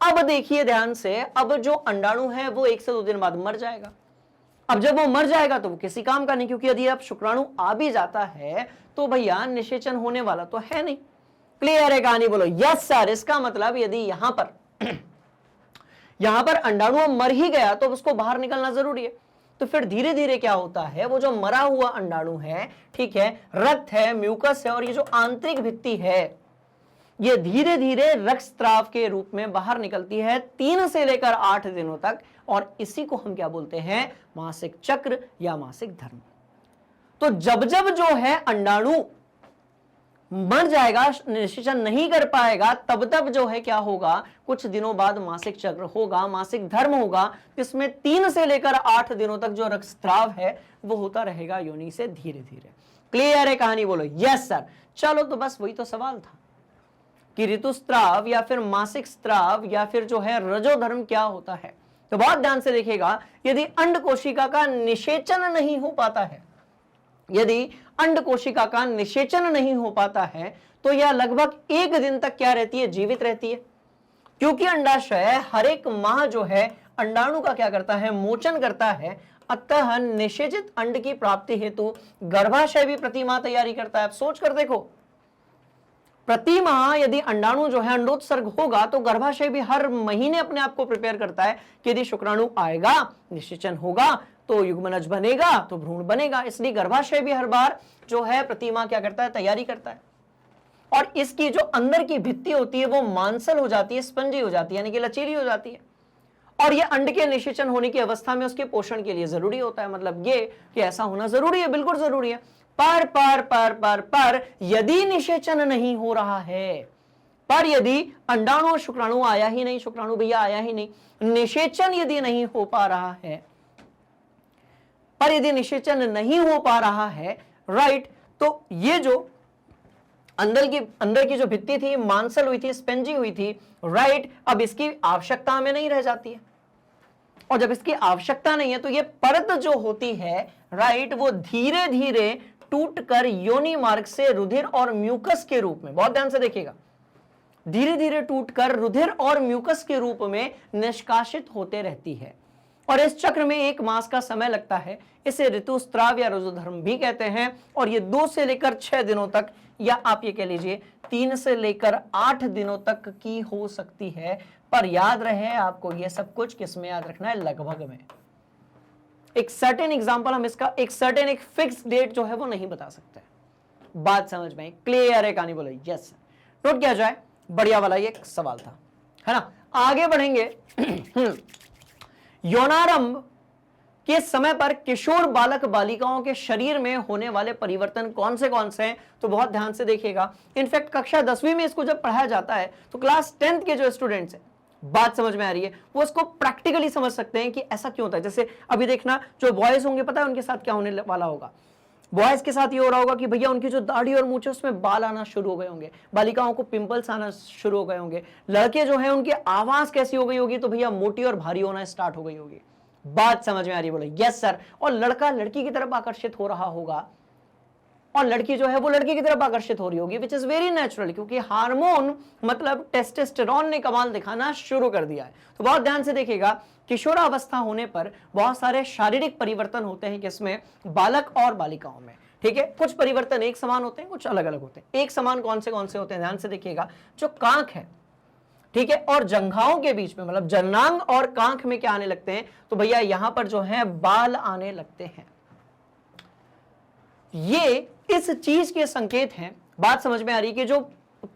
अब देखिए ध्यान से, अब जो अंडाणु है वो 1 से 2 दिन बाद मर जाएगा। अब जब वो मर जाएगा तो वो किसी काम का नहीं, क्योंकि यदि अब शुक्राणु आ भी जाता है तो भैया निषेचन होने वाला तो है नहीं। क्लियर है कहानी, बोलो यस सर। इसका मतलब यदि यहां पर यहां पर अंडाणु मर ही गया तो उसको बाहर निकलना जरूरी है। तो फिर धीरे धीरे क्या होता है, वो जो मरा हुआ अंडाणु है, ठीक है, रक्त है, म्यूकस है और ये जो आंतरिक भित्ति है, ये धीरे धीरे रक्तस्राव के रूप में बाहर निकलती है 3 से लेकर 8 दिनों तक, और इसी को हम क्या बोलते हैं, मासिक चक्र या मासिक धर्म। तो जब जब जो है अंडाणु मर जाएगा, निषेचन नहीं कर पाएगा, तब तब जो है क्या होगा, कुछ दिनों बाद मासिक चक्र होगा, मासिक धर्म होगा, जिसमें 3 से लेकर 8 दिनों तक जो रक्तस्राव है वो होता रहेगा योनि से धीरे धीरे। क्लियर है कहानी, बोलो यस सर। चलो तो बस वही तो सवाल था कि ऋतुस्राव या फिर मासिक स्राव या फिर जो है रजोधर्म क्या होता है। तो बहुत ध्यान से देखिएगा, यदि अंड कोशिका का निषेचन नहीं हो पाता है, यदि अंड कोशिका का निषेचन नहीं हो पाता है तो यह लगभग 1 दिन तक क्या रहती है, जीवित रहती है, क्योंकि अंडाशय हर एक माह जो है अंडाणु का क्या करता है, मोचन करता है। अतः निषेचित अंड की प्राप्ति हेतु गर्भाशय भी प्रति माह तैयारी करता है। अब सोच कर देखो, प्रति माह यदि अंडाणु जो है अंडोत्सर्ग होगा तो गर्भाशय भी हर महीने अपने आप को प्रिपेयर करता है कि यदि शुक्राणु आएगा, निषेचन होगा तो युग्मनज बनेगा, तो भ्रूण बनेगा। इसलिए गर्भाशय भी हर बार जो है प्रति माह क्या करता है, तैयारी करता है। और इसकी जो अंदर की भित्ति होती है वो मांसल हो जाती है, स्पंजी हो जाती है, यानी कि लचीली हो जाती है। और ये अंड के निषेचन होने की अवस्था में उसके पोषण के लिए जरूरी होता है। मतलब ये कि ऐसा होना जरूरी है, बिल्कुल जरूरी है। पर यदि निषेचन नहीं हो रहा है, पर यदि अंडाणु और शुक्राणु आया ही नहीं, शुक्राणु भैया आया ही नहीं, निषेचन यदि नहीं हो पा रहा है, पर यदि निषेचन नहीं हो पा रहा है, राइट, तो ये जो अंदर की जो भित्ति थी मांसल हुई थी, स्पंजी हुई थी, राइट, अब इसकी आवश्यकता में नहीं रह जाती है। और जब इसकी आवश्यकता नहीं है तो ये परत जो होती है, राइट, वो धीरे धीरे टूटकर योनि मार्ग से रुधिर और म्यूकस के रूप में, बहुत ध्यान से देखिएगा, धीरे धीरे टूटकर रुधिर और म्यूकस के रूप में निष्कासित होते रहती है। और इस चक्र में 1 मास का समय लगता है। इसे ऋतुस्राव या रजोधर्म भी कहते हैं। और ये 2 से लेकर 6 दिनों तक, या आप ये कह लीजिए 3 से लेकर 8 दिनों तक की हो सकती है। पर याद रहे आपको ये सब कुछ किसमें याद रखना है, लगभग में। एक सर्टेन एग्जांपल हम इसका, एक सर्टेन एक फिक्स डेट जो है वो नहीं बता सकते। बात समझ में क्लियर है कहानी, बोलो यस। नोट किया जाए, बढ़िया वाला ये सवाल था, है ना। आगे बढ़ेंगे। यौनारंभ के समय पर किशोर बालक बालिकाओं के शरीर में होने वाले परिवर्तन कौन से हैं, तो बहुत ध्यान से देखिएगा। इनफैक्ट कक्षा 10वीं में इसको जब पढ़ाया जाता है तो क्लास 10th के जो स्टूडेंट्स हैं, बात समझ में आ रही है, वो इसको प्रैक्टिकली समझ सकते हैं कि ऐसा क्यों होता है। जैसे अभी देखना, जो बॉयज होंगे पता है उनके साथ क्या होने वाला होगा। बॉयज के साथ ये हो रहा होगा कि भैया उनकी जो दाढ़ी और मूंछ है उसमें बाल आना शुरू हो गए होंगे, बालिकाओं को पिंपल्स आना शुरू हो गए होंगे। लड़के जो हैं उनकी आवाज कैसी हो गई होगी, तो भैया मोटी और भारी होना स्टार्ट हो गई होगी। बात समझ में आ रही है, बोलो यस सर। और लड़का लड़की की तरफ आकर्षित हो रहा होगा और लड़की जो है वो लड़के की तरफ आकर्षित हो रही होगी, विच इज वेरी नेचुरल, क्योंकि हार्मोन मतलब टेस्टोस्टेरोन ने कमाल दिखाना शुरू कर दिया है। तो बहुत ध्यान से देखिएगा, किशोरावस्था होने पर बहुत सारे शारीरिक परिवर्तन होते हैं, किसमें, बालक और बालिकाओं में, ठीक है। कुछ परिवर्तन एक समान होते हैं, कुछ अलग अलग होते हैं। एक समान कौन से होते हैं, ध्यान से देखिएगा, जो कांख है, ठीक है, और जंघाओं के बीच में, मतलब जननांग और कांख में क्या आने लगते हैं, तो भैया यहां पर जो है बाल आने लगते हैं। ये इस चीज के संकेत हैं। बात समझ में आ रही है कि जो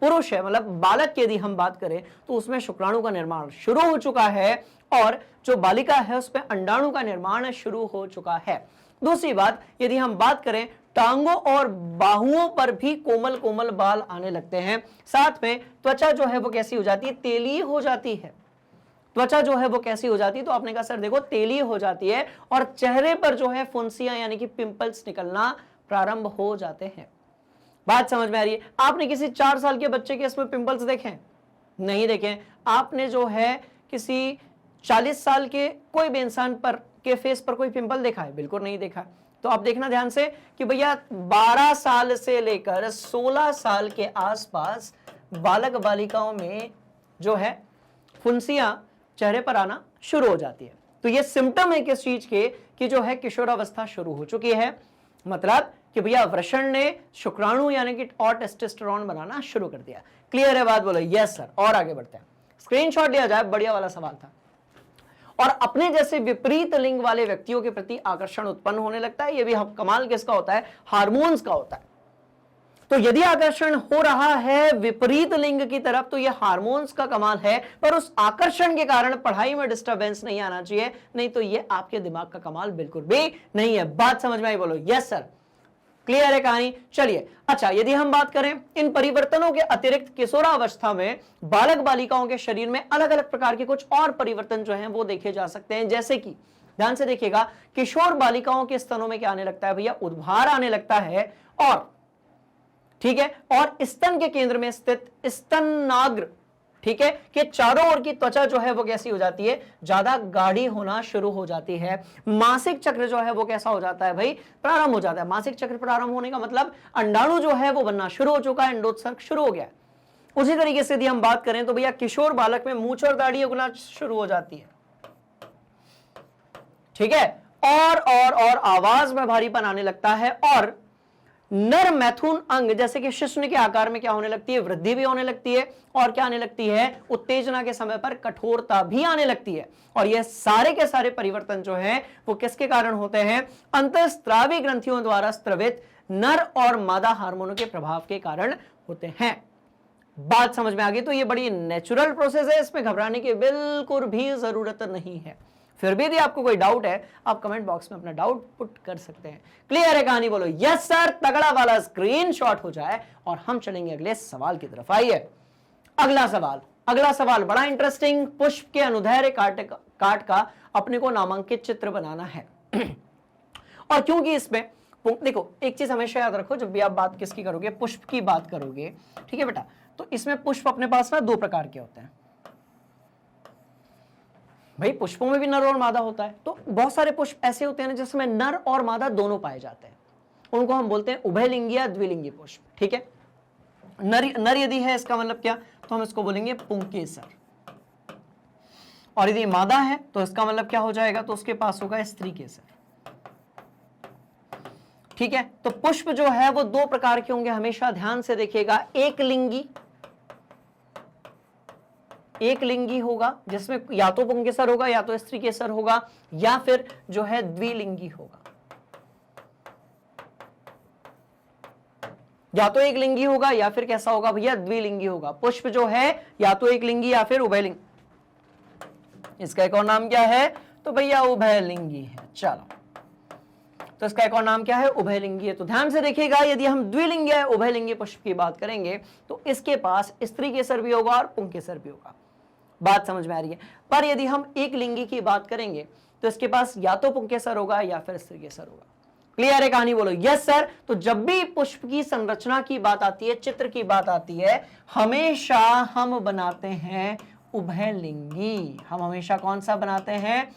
पुरुष है, मतलब बालक की यदि हम बात करें तो उसमें शुक्राणु का निर्माण शुरू हो चुका है और जो बालिका है उसमें अंडाणु का निर्माण शुरू हो चुका है। दूसरी बात, यदि हम बात करें, टांगों और बाहुओं पर भी कोमल कोमल बाल आने लगते हैं। साथ में त्वचा जो है वो कैसी हो जाती है, तेलीय हो जाती है। त्वचा जो है वो कैसी हो जाती है, तो आपने कहा सर देखो तेलीय हो जाती है, और चेहरे पर जो है फुंसियां यानी कि पिंपल्स निकलना प्रारंभ हो जाते हैं। बात समझ में आ रही है। आपने किसी 4 साल के बच्चे के इसमें पिंपल्स देखे? नहीं देखे। आपने जो है किसी 40 साल के कोई भी इंसान पर के फेस पर कोई पिंपल देखा है? बिल्कुल नहीं देखा। तो आप देखना ध्यान से कि भैया 12 साल से लेकर 16 साल के आसपास बालक बालिकाओं में जो है फुंसियां चेहरे पर आना शुरू हो जाती है। तो ये सिम्टम है किस चीज के, कि जो है किशोरावस्था शुरू हो चुकी है। मतलब कि भैया वृषण ने शुक्राणु यानी कि और टेस्टोस्टेरोन बनाना शुरू कर दिया। क्लियर है बात, बोलो यस सर। और आगे बढ़ते हैं, स्क्रीनशॉट लिया जाए, बढ़िया वाला सवाल था। और अपने जैसे विपरीत लिंग वाले व्यक्तियों के प्रति आकर्षण उत्पन्न होने लगता है। ये भी कमाल किसका होता है? हार्मोन्स का होता है। तो यदि आकर्षण हो रहा है विपरीत लिंग की तरफ तो यह हार्मोन्स का कमाल है, पर उस आकर्षण के कारण पढ़ाई में डिस्टरबेंस नहीं आना चाहिए, नहीं तो यह आपके दिमाग का कमाल बिल्कुल भी नहीं है। बात समझ में आई? बोलो यस सर। क्लियर है कहानी? चलिए, अच्छा यदि हम बात करें इन परिवर्तनों के अतिरिक्त किशोरावस्था में बालक बालिकाओं के शरीर में अलग अलग प्रकार के कुछ और परिवर्तन जो हैं वो देखे जा सकते हैं। जैसे कि ध्यान से देखिएगा, किशोर बालिकाओं के स्तनों में क्या आने लगता है भैया? उद्भार आने लगता है। और ठीक है, और स्तन के केंद्र में स्थित स्तनाग्र, ठीक है, कि चारों ओर की त्वचा जो है वो कैसी हो जाती है? ज्यादा गाढ़ी होना शुरू हो जाती है। मासिक चक्र जो है वो कैसा हो जाता है भाई? प्रारंभ हो जाता है। मासिक चक्र प्रारंभ होने का मतलब अंडाणु जो है वो बनना शुरू हो चुका है, अंडोत्सर्ग शुरू हो गया है। उसी तरीके से यदि हम बात करें तो भैया किशोर बालक में मूंछ और दाढ़ी उगना शुरू हो जाती है, ठीक है, और आवाज में भारीपन आने लगता है, और नर मैथुन अंग जैसे कि शिश्न के आकार में क्या होने लगती है? वृद्धि भी होने लगती है। और क्या आने लगती है? उत्तेजना के समय पर कठोरता भी आने लगती है। और ये सारे के सारे परिवर्तन जो हैं वो किसके कारण होते हैं? अंतःस्रावी ग्रंथियों द्वारा स्त्रवित नर और मादा हार्मोनों के प्रभाव के कारण होते हैं। बात समझ में आ गई? तो ये बड़ी नेचुरल प्रोसेस है, इसमें घबराने की बिल्कुल भी जरूरत नहीं है। फिर भी यदि आपको कोई डाउट है आप कमेंट बॉक्स में अपना डाउट पुट कर सकते हैं। क्लियर है कहानी? बोलो यस सर। तगड़ा वाला स्क्रीनशॉट हो जाए और हम चलेंगे अगले सवाल की तरफ। आइए अगला सवाल बड़ा इंटरेस्टिंग। पुष्प के अनुदैर्ध्य काट का अपने को नामांकित चित्र बनाना है। और क्योंकि इसमें देखो एक चीज हमेशा याद रखो, जब भी आप बात किसकी करोगे? पुष्प की बात करोगे, ठीक है बेटा, तो इसमें पुष्प अपने पास ना दो प्रकार के होते हैं भाई। पुष्पों में भी नर और मादा होता है। तो बहुत सारे पुष्प ऐसे होते हैं जिसमें नर और मादा दोनों पाए जाते हैं, उनको हम बोलते हैं उभयलिंगी या द्विलिंगी पुष्प, ठीक है। नर यदि है इसका मतलब क्या? तो हम इसको बोलेंगे पुंकेसर, और यदि मादा है तो इसका मतलब क्या हो जाएगा? तो उसके पास होगा स्त्री केसर, ठीक है। तो पुष्प जो है वो दो प्रकार के होंगे, हमेशा ध्यान से देखिएगा। एक लिंगी होगा जिसमें या तो पुंकेसर होगा या तो स्त्री केसर होगा, या फिर जो है द्विलिंगी होगा। या तो एक लिंगी होगा या फिर कैसा होगा भैया? द्विलिंगी होगा। पुष्प जो है या तो एक लिंगी या फिर उभयलिंगी। इसका एक और नाम क्या है? तो भैया उभयलिंगी है। चलो, तो इसका एक और नाम क्या है? उभयलिंगी है। तो ध्यान से देखिएगा, यदि हम द्विलिंगी या उभयलिंगी पुष्प की बात करेंगे तो इसके पास स्त्री केसर भी होगा और पुंकेसर भी होगा। बात समझ में आ रही है? पर यदि हम एक लिंगी की बात करेंगे तो इसके पास या तो पुंकेसर होगा या फिर स्त्री केसर होगा। क्लियर है कहानी? बोलो यस सर। तो जब भी पुष्प की संरचना की बात आती है, चित्र की बात आती है, हमेशा हम बनाते हैं उभयलिंगी। हम हमेशा कौन सा बनाते हैं?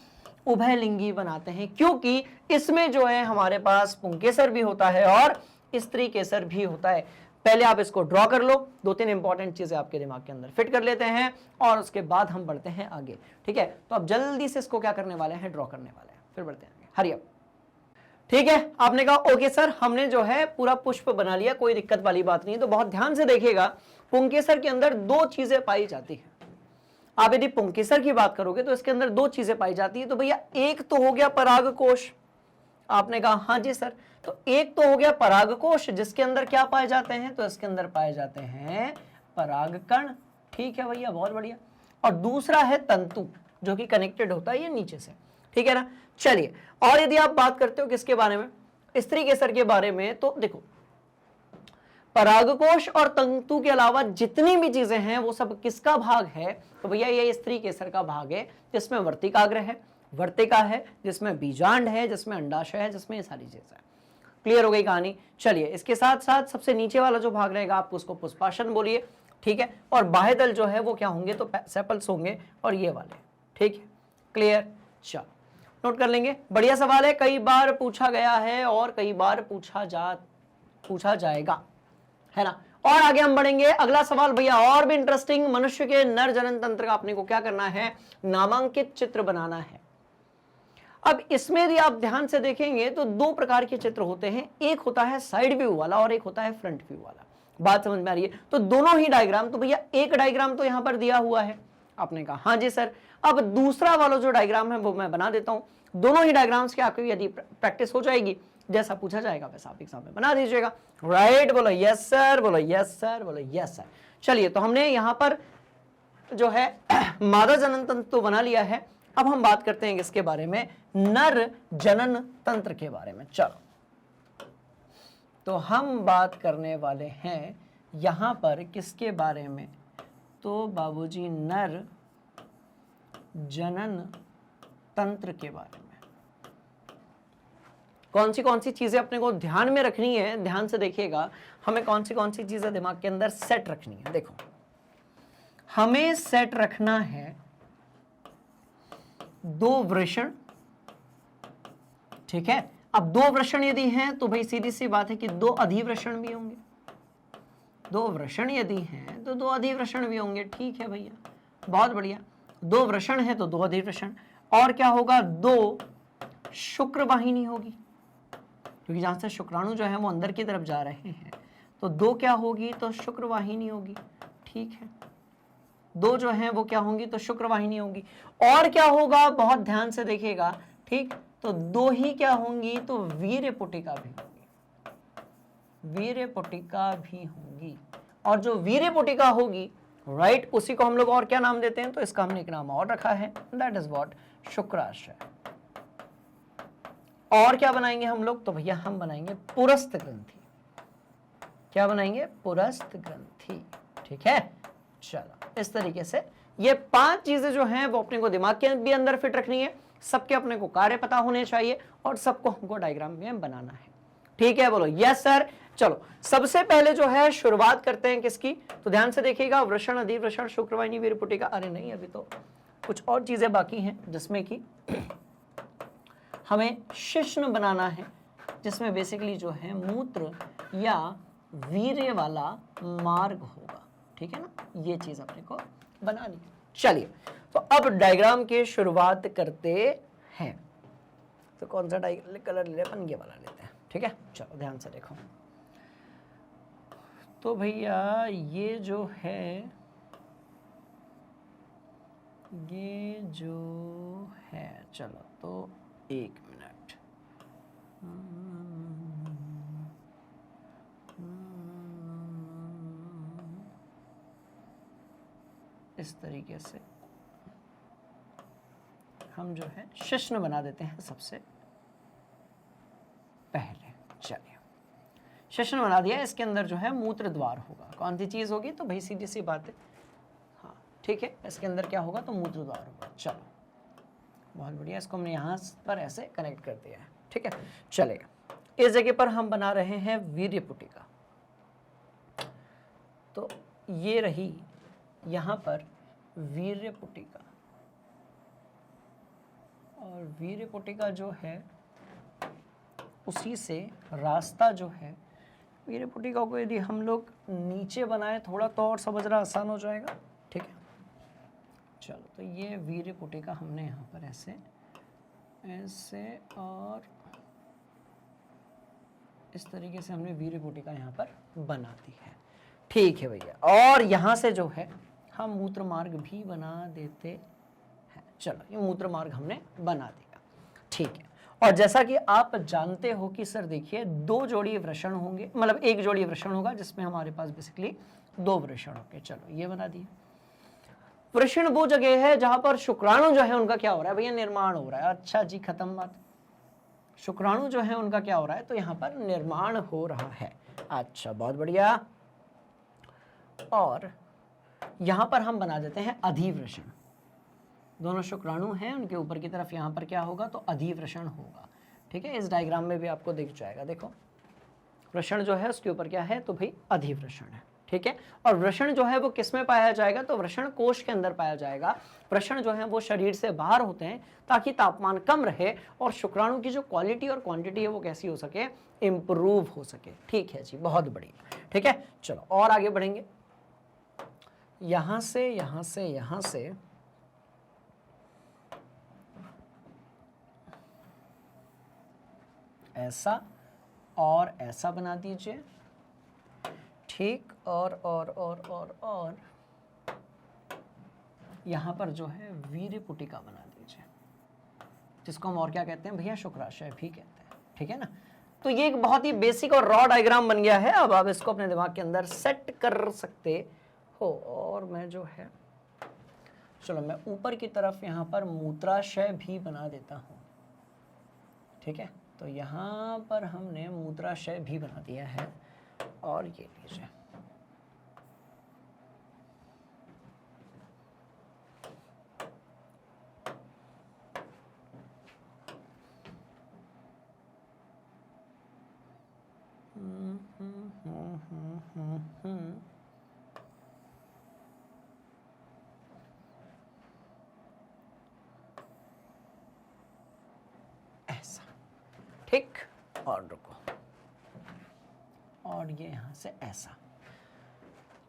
उभयलिंगी बनाते हैं, क्योंकि इसमें जो है हमारे पास पुंकेसर भी होता है और स्त्री केसर भी होता है। पहले आप इसको ड्रॉ कर लो, दो तीन इंपॉर्टेंट चीजें आपके दिमाग के अंदर फिट कर लेते हैं और उसके बाद हम बढ़ते हैं आगे, ठीक है। तो आप जल्दी से इसको क्या करने वाले हैं? ड्रॉ करने वाले हैं, फिर बढ़ते हैं आगे। Hurry up. ठीक है, आपने कहा ओके सर, हमने जो है पूरा पुष्प बना लिया, कोई दिक्कत वाली बात नहीं। तो बहुत ध्यान से देखिएगा, पुंकेसर के अंदर दो चीजें पाई जाती है। आप यदि पुंकेसर की बात करोगे तो इसके अंदर दो चीजें पाई जाती है। तो भैया एक तो हो गया परागकोश। आपने कहा हाँ जी सर। तो एक तो हो गया परागकोश, जिसके अंदर क्या पाए जाते हैं? तो इसके अंदर पाए जाते हैं परागकण। ठीक है भैया, बहुत बढ़िया। और दूसरा है तंतु, जो कि कनेक्टेड होता है ये नीचे से, ठीक है ना। चलिए, और यदि आप बात करते हो किसके बारे में? स्त्री केसर के बारे में, तो देखो परागकोश और तंतु के अलावा जितनी भी चीजें हैं वो सब किसका भाग है? तो भैया ये स्त्री केसर का भाग है, जिसमें वर्तिकाग्र है, वर्तिका है, जिसमें बीजांड है, जिसमें अंडाशय है, जिसमें ये सारी चीजें हैं। क्लियर हो गई कहानी? चलिए, इसके साथ साथ सबसे नीचे वाला जो भाग रहेगा आप उसको पुष्पाशन बोलिए, ठीक है। और बाह्य दल जो है वो क्या होंगे? तो सेपल्स होंगे, और ये वाले, ठीक है। क्लियर? चलो नोट कर लेंगे। बढ़िया सवाल है, कई बार पूछा गया है और कई बार पूछा जाएगा, है ना। और आगे हम बढ़ेंगे। अगला सवाल भैया और भी इंटरेस्टिंग। मनुष्य के नर जनन तंत्र का अपने को क्या करना है? नामांकित चित्र बनाना है। अब इसमें यदि आप ध्यान से देखेंगे तो दो प्रकार के चित्र होते हैं, एक होता है साइड व्यू वाला और एक होता है फ्रंट व्यू वाला। बात समझ में आ रही है? तो दोनों ही डायग्राम, तो भैया एक डायग्राम तो यहां पर दिया हुआ है, आपने कहा हाँ जी सर। अब दूसरा वाला जो डायग्राम है वो मैं बना देता हूं। दोनों ही डायग्राम्स की आपको यदि प्रैक्टिस हो जाएगी, जैसा पूछा जाएगा वैसा आप एग्जाम में बना दीजिएगा। राइट, बोलो यस सर, बोलो यस सर, बोलो यस सर। चलिए, तो हमने यहां पर जो है मादा जनन तंत्र तो बना लिया है। अब हम बात करते हैं किसके बारे में, नर जनन तंत्र के बारे में। चलो, तो हम बात करने वाले हैं यहां पर किसके बारे में, तो बाबूजी नर जनन तंत्र के बारे में। कौन सी चीजें अपने को ध्यान में रखनी है, ध्यान से देखिएगा, हमें कौन सी चीजें दिमाग के अंदर सेट रखनी है। देखो, हमें सेट रखना है 2 वृषण, ठीक है। अब 2 वृषण यदि हैं तो भाई सीधी सी बात है कि 2 अधिवृषण भी होंगे। 2 वृषण यदि हैं तो 2 अधिवृषण भी होंगे। ठीक है भैया, बहुत बढ़िया। 2 वृषण है तो 2 अधिवृषण, और क्या होगा, 2 शुक्र वाहिनी होगी, क्योंकि जहां से शुक्राणु जो है वो अंदर की तरफ जा रहे हैं, तो 2 क्या होगी, तो शुक्र वाहिनी होगी। ठीक है, 2 जो है वो क्या होंगी, तो शुक्र वाहिनी होगी। और क्या होगा, बहुत ध्यान से देखिएगा, ठीक, तो 2 ही क्या होंगी, तो वीर्य पुटिका भी होगी, वीर्य पुटिका भी होगी। और जो वीर्य पुटिका होगी, राइट, उसी को हम लोग और क्या नाम देते हैं, तो इसका हमने एक नाम और रखा है, दैट इज व्हाट, शुक्राशय। और क्या बनाएंगे हम लोग, तो भैया हम बनाएंगे पुरस्थ ग्रंथि। क्या बनाएंगे, पुरस्थ ग्रंथि। ठीक है, चलो, इस तरीके से ये 5 चीजें जो हैं वो अपने को दिमाग के भी अंदर फिट रखनी है, सबके अपने को कार्य पता होने चाहिए, और सबको हमको डायग्राम में बनाना है। ठीक है, बोलो यस सर। चलो, सबसे पहले जो है शुरुआत करते हैं किसकी, तो ध्यान से देखिएगा, वृषण, अधिवृषण, शुक्रवाहिनी, वीरपुटिका। अरे नहीं, अभी तो कुछ और चीजें बाकी हैं, जिसमें कि हमें शिश्न बनाना है, जिसमें बेसिकली जो है मूत्र या वीर्य वाला मार्ग होगा। ठीक है ना, ये चीज अपने को बनानी है। चलिए, तो अब डायग्राम की शुरुआत करते हैं। तो कौन सा कलर ले, अपन ये वाला लेते हैं। ठीक है, चलो ध्यान से देखो। तो भैया ये जो है, ये जो है, चलो तो 1 मिनट, इस तरीके से हम जो है शिश्न बना देते हैं सबसे पहले। चलिए, शिश्न बना दिया, इसके अंदर जो है मूत्र द्वार होगा। कौन सी चीज होगी, तो भाई सीधी सी बात है, हाँ ठीक है, इसके अंदर क्या होगा, तो मूत्र द्वार होगा। चलो, बहुत बढ़िया, इसको हमने यहाँ पर ऐसे कनेक्ट कर दिया है। ठीक है, चलेगा। इस जगह पर हम बना रहे हैं वीर्य पुटिका। तो ये रही यहाँ पर वीर्य पुटिका, और वीर्य पुटिका जो है उसी से रास्ता जो है, वीर्य पुटिका को यदि हम लोग नीचे बनाए थोड़ा तो और समझना आसान हो जाएगा। ठीक है, चलो, तो ये वीर्य पुटिका हमने यहाँ पर ऐसे ऐसे और इस तरीके से हमने वीर्य पुटिका यहाँ पर बना दी है। ठीक है भैया, और यहाँ से जो है हम मूत्र मार्ग भी बना देते हैं। चलो, ये मूत्र मार्ग हमने बना दिया। ठीक है, और जैसा कि आप जानते हो कि सर देखिए 2 जोड़ी वृषण होंगे, मतलब 1 जोड़ी वृषण होगा, जिसमें हमारे पास बेसिकली 2 वृषण होंगे। चलो, ये बना दिए। वृषण वो जगह है जहां पर शुक्राणु जो है उनका क्या हो रहा है भैया, निर्माण हो रहा है। अच्छा जी, खत्म बात। शुक्राणु जो है उनका क्या हो रहा है, तो यहां पर निर्माण हो रहा है। अच्छा, बहुत बढ़िया। और यहां पर हम बना देते हैं अधिवृषण। दोनों शुक्राणु हैं, उनके ऊपर की तरफ यहां पर क्या होगा, तो अधिवृषण होगा। ठीक है, इस डायग्राम में भी आपको दिख जाएगा। देखो, वृषण जो है उसके ऊपर क्या है, तो भाई अधिवृषण है। ठीक है, और वृषण जो है वो किस में पाया जाएगा, तो वृषण कोश के अंदर पाया जाएगा। वृषण जो है वो शरीर से बाहर होते हैं ताकि तापमान कम रहे और शुक्राणु की जो क्वालिटी और क्वांटिटी है वो कैसी हो सके, इंप्रूव हो सके। ठीक है जी, बहुत बढ़िया। ठीक है, चलो और आगे बढ़ेंगे। यहां से यहां से यहां से ऐसा और ऐसा बना दीजिए। ठीक, और यहां पर जो है वीर्य पुटिका बना दीजिए, जिसको हम और क्या कहते हैं भैया, शुक्राशय भी कहते हैं, ठीक है ना। तो ये एक बहुत ही बेसिक और रॉ डायग्राम बन गया है। अब आप इसको अपने दिमाग के अंदर सेट कर सकते हो। और मैं जो है, चलो मैं ऊपर की तरफ यहाँ पर मूत्राशय भी बना देता हूँ, ठीक है। तो यहाँ पर हमने मूत्राशय भी बना दिया है। और ये लीजिए, ऐसा, ठीक। और रुको, और ये यहां से ऐसा।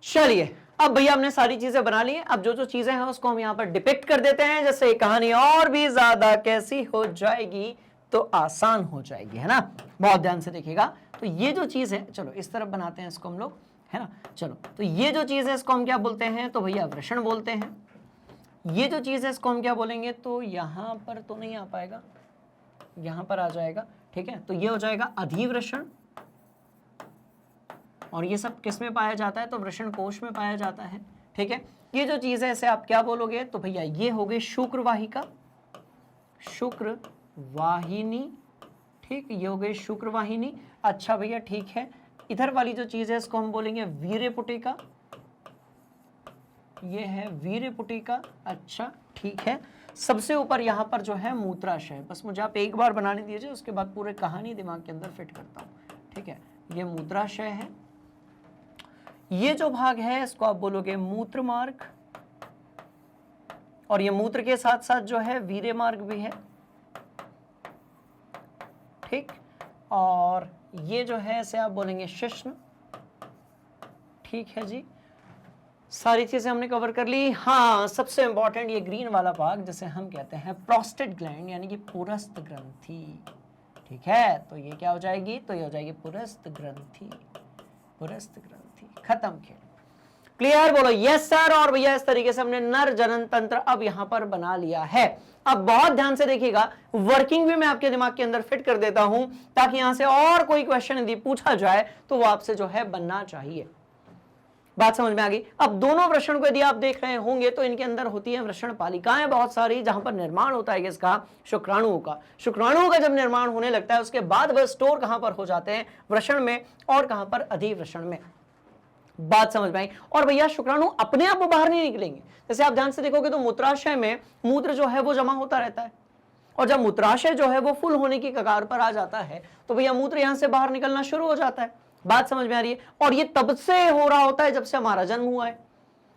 चलिए, अब भैया हमने सारी चीजें बना ली हैं। अब जो जो चीजें हैं उसको हम यहाँ पर डिपिक्ट कर देते हैं, जैसे कहानी और भी ज्यादा कैसी हो जाएगी तो आसान हो जाएगी, है ना। बहुत ध्यान से देखिएगा। तो ये जो चीज है, चलो इस तरफ बनाते हैं इसको हम लोग, है ना। चलो, तो ये जो चीज है इसको हम क्या बोलते हैं, तो भैया वृषण बोलते हैं। ये जो चीज है इसको हम क्या बोलेंगे, तो यहां पर तो नहीं आ पाएगा, यहां पर आ जाएगा, ठीक है। तो ये हो जाएगा अधिवृषण। और ये सब किस में पाया जाता है, तो वृषण कोश में पाया जाता है, ठीक है। ये जो चीज है इसे आप क्या बोलोगे, तो भैया ये हो गई शुक्रवाहिका, शुक्रवाहिनी, ठीक, ये हो गई शुक्रवाहिनी। अच्छा भैया ठीक है, इधर वाली जो चीज है इसको हम बोलेंगे वीर्यपुटिका, ये है वीर्यपुटिका। अच्छा ठीक है, सबसे ऊपर यहां पर जो है मूत्राशय। बस मुझे आप एक बार बनाने दीजिए, उसके बाद पूरे कहानी दिमाग के अंदर फिट करता हूं, ठीक है। ये मूत्राशय है। ये जो भाग है इसको आप बोलोगे मूत्र मार्ग, और ये मूत्र के साथ साथ जो है वीर्य मार्ग भी है, ठीक। और ये जो है इसे आप बोलेंगे शिश्न, ठीक है जी। सारी चीजें हमने कवर कर ली। हाँ, सबसे इंपॉर्टेंट ये ग्रीन वाला भाग जिसे हम कहते हैं प्रोस्टेट ग्लैंड, यानी कि पुरस्थ ग्रंथि, ठीक है। तो ये क्या हो जाएगी, तो ये हो जाएगी पुरस्थ ग्रंथि, पुरस्थ ग्रंथि। खत्म खेल, क्लियर, बोलो यस सर। और भैया इस तरीके से हमने नर जनन तंत्र अब यहां पर बना लिया है। अब बहुत ध्यान से देखिएगा, वर्किंग भी मैं आपके दिमाग के अंदर फिट कर देता हूं, ताकि यहां से और कोई क्वेश्चन यदि पूछा जाए तो वो आपसे जो है बनना चाहिए। बात समझ में आ गई। अब दोनों वृषण को यदि आप देख रहे होंगे तो इनके अंदर होती है वृषण पालिकाएं बहुत सारी, जहां पर निर्माण होता है किसका, शुक्राणुओं का। शुक्राणुओं का जब निर्माण होने लगता है उसके बाद वह स्टोर कहां पर हो जाते हैं, वृषण में, और कहां पर, अधिवृषण में। बात समझ में आई। और भैया शुक्राणु अपने आप बाहर नहीं निकलेंगे। जैसे आप ध्यान से देखोगे तो मूत्राशय में मूत्र जो है वो जमा होता रहता है, और जब मूत्राशय जो है वो फुल होने की कगार पर आ जाता है तो भैया मूत्र यहां से बाहर निकलना शुरू हो जाता है। बात समझ में आ रही है। और ये तब से हो रहा होता है जब से हमारा जन्म हुआ है,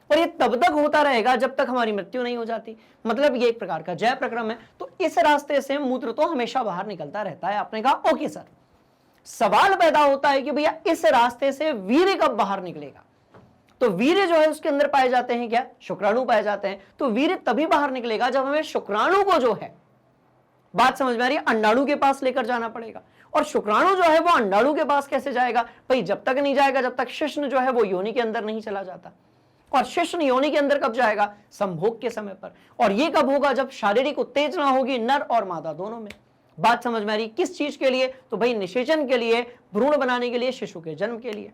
और ये तब तक होता रहेगा जब तक हमारी मृत्यु नहीं हो जाती। मतलब ये एक प्रकार का जय प्रक्रम है। तो इस रास्ते से मूत्र तो हमेशा बाहर निकलता रहता है। आपने कहा ओके सर। सवाल पैदा होता है कि भैया इस रास्ते से वीर्य कब बाहर निकलेगा। तो वीर्य जो है उसके अंदर पाए जाते हैं क्या, शुक्राणु पाए जाते हैं। तो वीर्य तभी बाहर निकलेगा जब हमें शुक्राणु को जो है, बात समझ में आ रही है, अंडाणु के पास लेकर जाना पड़ेगा। और शुक्राणु जो है वो अंडाणु के पास कैसे जाएगा भाई, जब तक नहीं जाएगा जब तक शिश्न जो है वो योनि के अंदर नहीं चला जाता। और शिश्न योनि के अंदर कब जाएगा, संभोग के समय पर। और ये कब होगा, जब शारीरिक उत्तेजना होगी नर और मादा दोनों में। बात समझ में आ रही, किस चीज के लिए, तो भाई निषेचन के लिए, भ्रूण बनाने के लिए, शिशु के जन्म के लिए।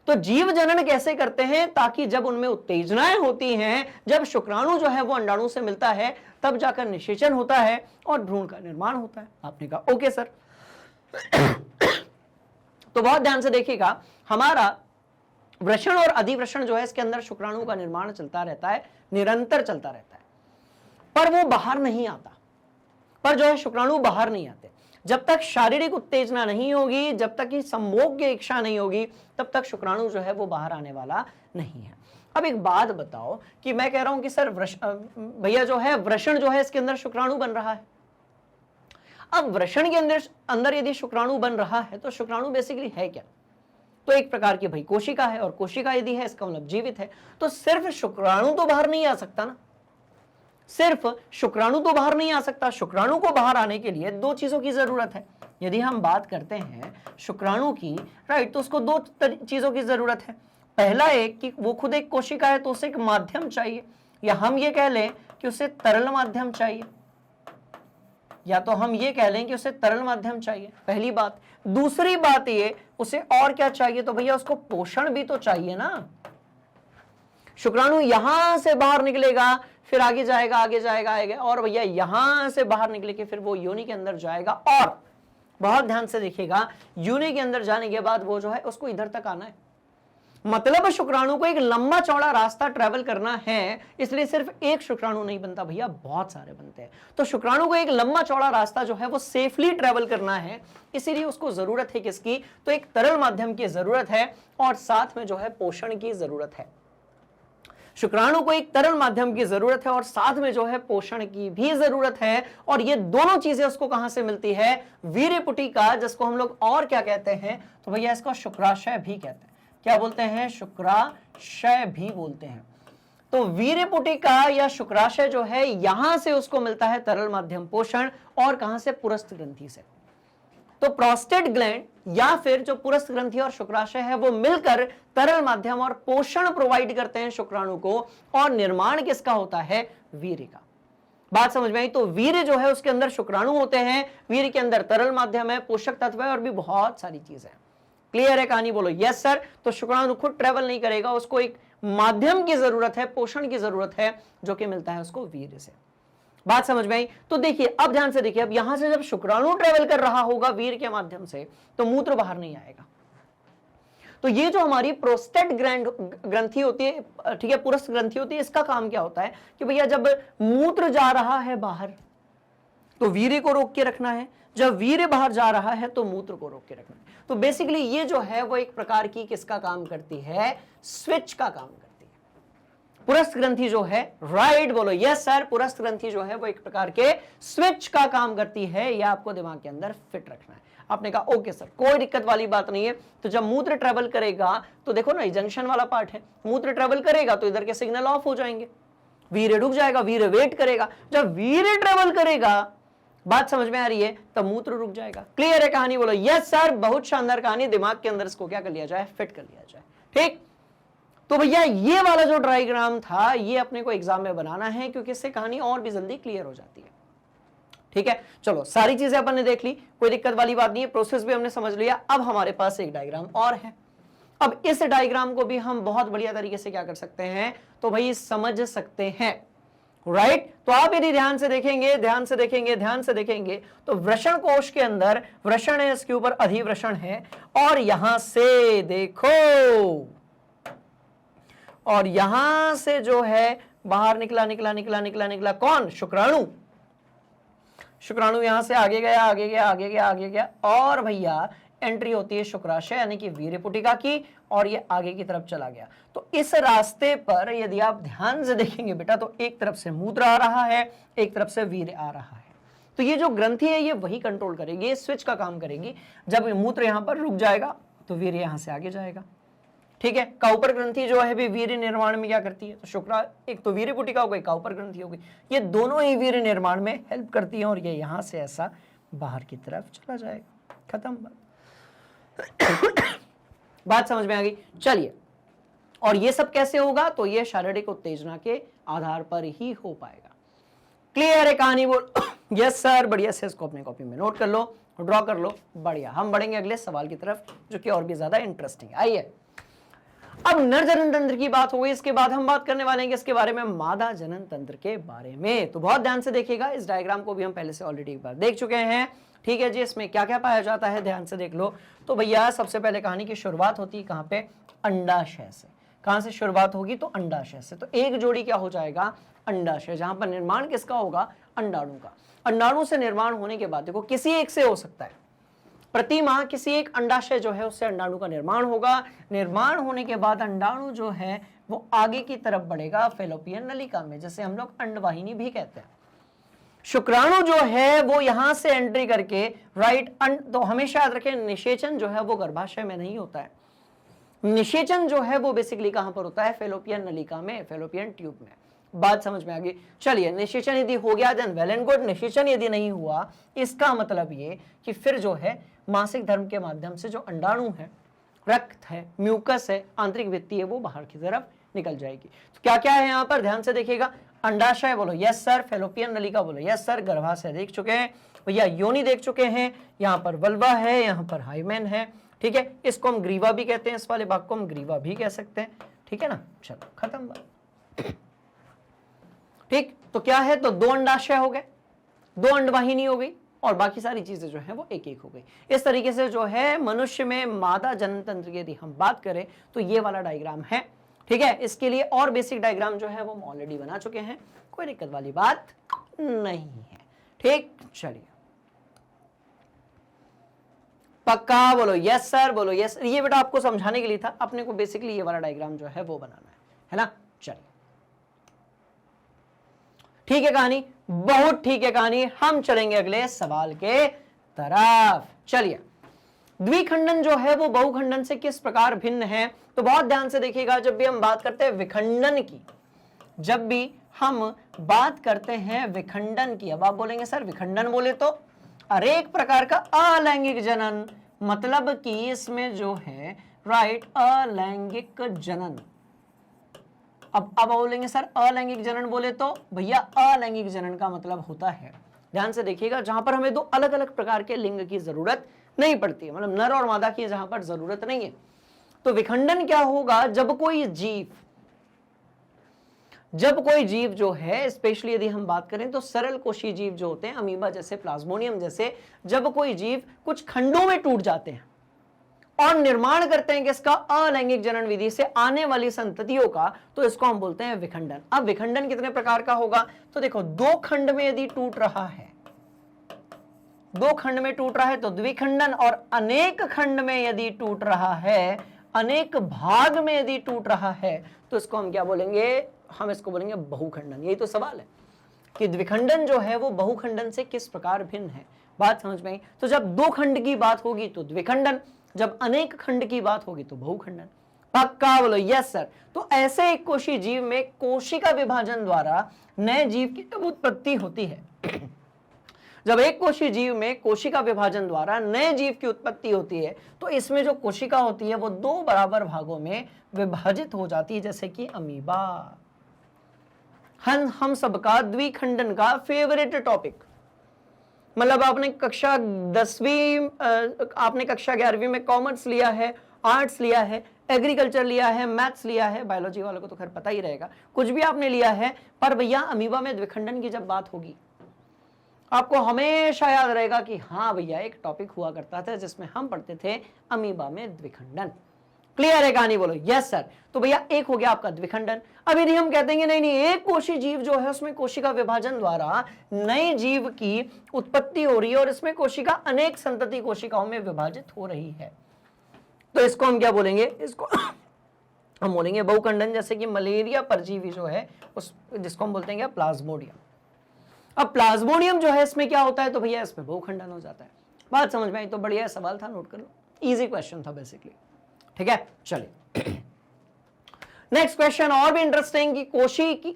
तो जीव जनन कैसे करते हैं, ताकि जब उनमें उत्तेजनाएं होती हैं, जब शुक्राणु जो है वो अंडाणु से मिलता है, तब जाकर निषेचन होता है और भ्रूण का निर्माण होता है। आपने कहा ओके सर। तो बहुत ध्यान से देखिएगा, हमारा वृषण और अधिवृषण जो है इसके अंदर शुक्राणु का निर्माण चलता रहता है, निरंतर चलता रहता है, पर वो बाहर नहीं आता। पर जो है शुक्राणु बाहर नहीं आते। जब तक शारीरिक उत्तेजना नहीं होगी, जब तक कि संभोग की इच्छा नहीं होगी, तब तक शुक्राणु जो है वो बाहर आने वाला नहीं है। अब एक बात बताओ कि मैं कह रहा हूं कि सर भैया जो है वृषण जो है इसके अंदर शुक्राणु बन रहा है। अब वृषण के अंदर यदि शुक्राणु बन रहा है तो शुक्राणु बेसिकली है क्या, तो एक प्रकार की भाई कोशिका है, और कोशिका यदि है इसका मतलब जीवित है। तो सिर्फ शुक्राणु तो बाहर नहीं आ सकता ना, सिर्फ शुक्राणु तो बाहर नहीं आ सकता। शुक्राणु को बाहर आने के लिए दो चीजों की जरूरत है। यदि हम बात करते हैं शुक्राणु की, राइट, तो उसको दो चीजों की जरूरत है। पहला एक कि वो खुद एक कोशिका है तो उसे एक माध्यम चाहिए। या हम ये कह लें कि उसे तरल माध्यम चाहिए, या तो हम ये कह लें कि उसे तरल माध्यम चाहिए, पहली बात। दूसरी बात ये, उसे और क्या चाहिए, तो भैया उसको पोषण भी तो चाहिए ना। शुक्राणु यहां से बाहर निकलेगा, फिर आगे जाएगा, आगे जाएगा, आगे, और भैया यहां से बाहर निकले के फिर वो योनि के अंदर जाएगा, और बहुत ध्यान से देखिएगा, योनि के अंदर जाने के बाद वो जो है उसको इधर तक आना है। मतलब शुक्राणु को एक लंबा चौड़ा रास्ता ट्रेवल करना है, इसलिए सिर्फ एक शुक्राणु नहीं बनता भैया, बहुत सारे बनते हैं। तो शुक्राणु को एक लंबा चौड़ा रास्ता जो है वो सेफली ट्रेवल करना है, इसीलिए उसको जरूरत है किसकी, तो एक तरल माध्यम की जरूरत है, और साथ में जो है पोषण की जरूरत है। शुक्राणु को एक तरल माध्यम की जरूरत है और साथ में जो है पोषण की भी जरूरत है, और ये दोनों चीजें उसको कहां से मिलती है, वीर्यपुटिका, जिसको हम लोग और क्या कहते हैं, तो भैया इसको शुक्राशय भी कहते हैं। क्या बोलते हैं, शुक्राशय भी बोलते हैं। तो वीर्यपुटिका या शुक्राशय जो है यहां से उसको मिलता है तरल माध्यम पोषण, और कहां से, पुरस्थ ग्रंथि से। तो प्रोस्टेट ग्लैंड या फिर जो पुरस्थ ग्रंथि और शुक्राशय है वो मिलकर तरल माध्यम और पोषण प्रोवाइड करते हैं शुक्राणु को, और निर्माण किसका होता है, वीर्य का। बात समझ में आई। तो वीर्य जो है उसके अंदर शुक्राणु होते हैं, वीर्य के अंदर तरल माध्यम है, पोषक तत्व है, और भी बहुत सारी चीजें। क्लियर है कहानी, बोलो यस सर। तो शुक्राणु खुद ट्रेवल नहीं करेगा, उसको एक माध्यम की जरूरत है, पोषण की जरूरत है, जो कि मिलता है उसको वीर्य से। बात समझ में आई। तो देखिए अब ध्यान से देखिए, अब यहां से जब शुक्राणु ट्रेवल कर रहा होगा वीर्य के माध्यम से, तो मूत्र बाहर नहीं आएगा। तो ये जो हमारी प्रोस्टेट ग्रंथि होती है, ठीक है, पुरस्थ ग्रंथि होती है, इसका काम क्या होता है कि भैया जब मूत्र जा रहा है बाहर तो वीर्य को रोक के रखना है, जब वीर्य बाहर जा रहा है तो मूत्र को रोक के रखना है। तो बेसिकली ये जो है वो एक प्रकार की किसका काम करती है, स्विच का काम करती है। पुरस्थ ग्रंथि जो है, राइट, बोलो यस सर, पुरस्थ ग्रंथि जो है वो एक प्रकार के स्विच का काम करती है, यह आपको दिमाग के अंदर फिट रखना है। आपने कहा ओके सर, कोई दिक्कत वाली बात नहीं है। तो जब मूत्र ट्रेवल करेगा तो देखो ना, जंक्शन वाला पार्ट है, मूत्र ट्रेवल करेगा तो इधर के सिग्नल ऑफ हो जाएंगे, वीर्य रुक जाएगा, वीर्य वेट करेगा, जब वीर्य ट्रेवल करेगा, बात समझ में आ रही है, तब मूत्र रुक जाएगा। क्लियर है कहानी, बोलो यस सर, बहुत शानदार कहानी, दिमाग के अंदर इसको क्या कर लिया जाए, फिट कर लिया जाए। ठीक, तो भैया ये वाला जो डायग्राम था ये अपने को एग्जाम में बनाना है, क्योंकि इससे कहानी और भी जल्दी क्लियर हो जाती है। ठीक है, चलो सारी चीजें अपन ने देख ली, कोई दिक्कत वाली बात नहीं है, प्रोसेस भी हमने समझ लिया। अब हमारे पास एक डायग्राम और है। अब इस डायग्राम को भी हम बहुत बढ़िया तरीके से क्या कर सकते हैं, तो भाई समझ सकते हैं, राइट। तो आप यदि ध्यान से देखेंगे, ध्यान से देखेंगे, ध्यान से देखेंगे, तो वृषण कोश के अंदर वृषण है, इसके ऊपर अधिवृषण है, और यहां से देखो, और यहां से जो है बाहर निकला निकला निकला निकला निकला कौन, शुक्राणु। शुक्राणु यहां से आगे गया, आगे गया, आगे गया, आगे गया, और भैया एंट्री होती है शुक्राशय यानी कि वीर्यपुटिका की, और ये आगे की तरफ चला गया। तो इस रास्ते पर यदि आप ध्यान से देखेंगे बेटा, तो एक तरफ से मूत्र आ रहा है, एक तरफ से वीर्य आ रहा है। तो ये जो ग्रंथि है ये वही कंट्रोल करेगी, ये स्विच का काम करेगी। जब मूत्र यहां पर रुक जाएगा तो वीर्य यहां से आगे जाएगा। ठीक है, काउपर ग्रंथि जो है भी वीर्य निर्माण में क्या करती है, तो शुक्रा, एक तो वीर्यपुटिका हो गई, काउपर ग्रंथि हो गई, ये दोनों ही वीर्य निर्माण में हेल्प करती हैं, और ये यहां से ऐसा बाहर की तरफ चला जाएगा। खत्म बात। बात समझ में आ गई। चलिए, और ये सब कैसे होगा, तो ये शारीरिक उत्तेजना के आधार पर ही हो पाएगा। क्लियर है कहानी, बोल यस सर, बढ़िया से इसको अपनी कॉपी में नोट कर लो, ड्रॉ कर लो, बढ़िया। हम बढ़ेंगे अगले सवाल की तरफ, जो कि और भी ज्यादा इंटरेस्टिंग। आइए, अब नर जनन तंत्र की बात हो गई, इसके बाद हम बात करने वाले हैं इसके बारे में, मादा जनन तंत्र के बारे में। तो बहुत ध्यान से देखिएगा, इस डायग्राम को भी हम पहले से ऑलरेडी एक बार देख चुके हैं। ठीक है जी, इसमें क्या क्या पाया जाता है ध्यान से देख लो। तो भैया सबसे पहले कहानी की शुरुआत होती है कहां पे, अंडाशय से। कहां से शुरुआत होगी, तो अंडाशय से। तो एक जोड़ी क्या हो जाएगा, अंडाशय, जहां पर निर्माण किसका होगा, अंडाणु का। अंडाणु से निर्माण होने के बाद देखो किसी एक से हो सकता है, प्रति माह किसी एक अंडाशय जो है उससे अंडाणु का निर्माण होगा। निर्माण होने के बाद अंडाणु जो है वो आगे की तरफ बढ़ेगा फैलोपियन नलिका में, जैसे हम लोग अंडवाहिनी भी कहते हैं। शुक्राणु जो है वो यहां से एंट्री करके, राइट, तो हमेशा याद रखें, निषेचन जो है वो गर्भाशय में नहीं होता है। निषेचन जो है वो बेसिकली कहां पर होता है, फैलोपियन नलिका में, फैलोपियन ट्यूब में। बात समझ में आ गई। चलिए, निषेचन यदि हो गया देन वेल एंड गुड, निषेचन यदि नहीं हुआ इसका मतलब ये कि फिर जो है मासिक धर्म के माध्यम से जो अंडाणु है, रक्त है, म्यूकस है, आंतरिक भित्ति है, वो बाहर की तरफ निकल जाएगी। तो क्या क्या है यहाँ पर ध्यान से देखिएगा। अंडाशय बोलो यस सर, फेलोपियन नलिका बोलो यस सर, गर्भाशय देख चुके हैं भैया, योनि देख चुके हैं, यहाँ पर वल्वा है, यहाँ पर हाइमेन है, ठीक है, इसको हम ग्रीवा भी कहते हैं, इस वाले भाग को हम ग्रीवा भी कह सकते हैं, ठीक है ना। चलो खत्म बात। ठीक, तो क्या है, तो 2 अंडाशय हो गए, 2 अंडवाहिनी हो गई और बाकी सारी चीजें जो है वो एक एक हो गई। इस तरीके से जो है मनुष्य में मादा जनन तंत्र की यदि हम बात करें तो ये वाला डायग्राम है, ठीक है। इसके लिए और बेसिक डायग्राम जो है वो हम ऑलरेडी बना चुके हैं, कोई दिक्कत वाली बात नहीं है, ठीक। चलिए पक्का बोलो यस सर, बोलो यस। ये बेटा आपको समझाने के लिए था, अपने को बेसिकली ये वाला डायग्राम जो है वो बनाना है ना। चलिए ठीक है कहानी, बहुत ठीक है कहानी। हम चलेंगे अगले सवाल के तरफ। चलिए, द्विखंडन जो है वो बहुखंडन से किस प्रकार भिन्न है, तो बहुत ध्यान से देखिएगा। जब भी हम बात करते हैं विखंडन की, जब भी हम बात करते हैं विखंडन की, अब आप बोलेंगे सर विखंडन बोले तो अनेक प्रकार का अलैंगिक जनन, मतलब कि इसमें जो है राइट अलैंगिक जनन। अब बोलेंगे सर अलैंगिक जनन बोले तो भैया अलैंगिक जनन का मतलब होता है, ध्यान से देखिएगा, जहां पर हमें 2 अलग अलग प्रकार के लिंग की जरूरत नहीं पड़ती है, मतलब नर और मादा की जहां पर जरूरत नहीं है। तो विखंडन क्या होगा, जब कोई जीव जो है, स्पेशली यदि हम बात करें तो सरल कोशीय जीव जो होते हैं, अमीबा जैसे, प्लाज्मोडियम जैसे, जब कोई जीव कुछ खंडों में टूट जाते हैं और निर्माण करते हैं किसका, अलैंगिक जनन विधि से आने वाली संततियों का, तो इसको हम बोलते हैं विखंडन। अब विखंडन कितने प्रकार का होगा, तो देखो 2 खंड में यदि टूट रहा है, 2 खंड में टूट रहा है तो द्विखंडन, और अनेक खंड में यदि टूट रहा है, अनेक भाग में यदि टूट रहा है, तो इसको हम क्या बोलेंगे, हम इसको बोलेंगे बहुखंडन। यही तो सवाल है कि द्विखंडन जो है वो बहुखंडन से किस प्रकार भिन्न है, बात समझ में आई। तो जब 2 खंड की बात होगी तो द्विखंडन, जब अनेक खंड की बात होगी तो बहुखंडन। पक्का बोलो यस सर। तो ऐसे एक कोशीय जीव में कोशिका विभाजन द्वारा नए जीव की जब उत्पत्ति होती है, जब एक कोशीय जीव में कोशिका विभाजन द्वारा नए जीव की उत्पत्ति होती है, तो इसमें जो कोशिका होती है वो 2 बराबर भागों में विभाजित हो जाती है, जैसे कि अमीबा। हम सबका द्विखंडन का फेवरेट टॉपिक, मतलब आपने कक्षा 10वीं, आपने कक्षा 11वीं में कॉमर्स लिया है, आर्ट्स लिया है, एग्रीकल्चर लिया है, मैथ्स लिया है, बायोलॉजी वालों को तो खैर पता ही रहेगा, कुछ भी आपने लिया है, पर भैया अमीबा में द्विखंडन की जब बात होगी, आपको हमेशा याद रहेगा कि हाँ भैया एक टॉपिक हुआ करता था जिसमें हम पढ़ते थे अमीबा में द्विखंडन। क्लियर है कहानी, बोलो यस सर। तो भैया एक हो गया आपका द्विखंडन। अब यदि हम कहते हैं नहीं एक कोशीय जीव जो है उसमें कोशिका विभाजन द्वारा नए जीव की उत्पत्ति हो रही है और इसमें कोशिका अनेक संतति कोशिकाओं में विभाजित हो रही है, तो इसको हम क्या बोलेंगे, इसको हम बोलेंगे बहुखंडन। जैसे कि मलेरिया परजीवी जो है उस जिसको हम बोलते हैं क्या, प्लाज्मोडियम। अब प्लाज्मोडियम जो है इसमें क्या होता है, तो भैया इसमें बहुखंडन हो जाता है। बात समझ में आई, तो बढ़िया सवाल था, नोट कर लो, इजी क्वेश्चन था बेसिकली, ठीक है। चलिए नेक्स्ट क्वेश्चन और भी इंटरेस्टिंग कि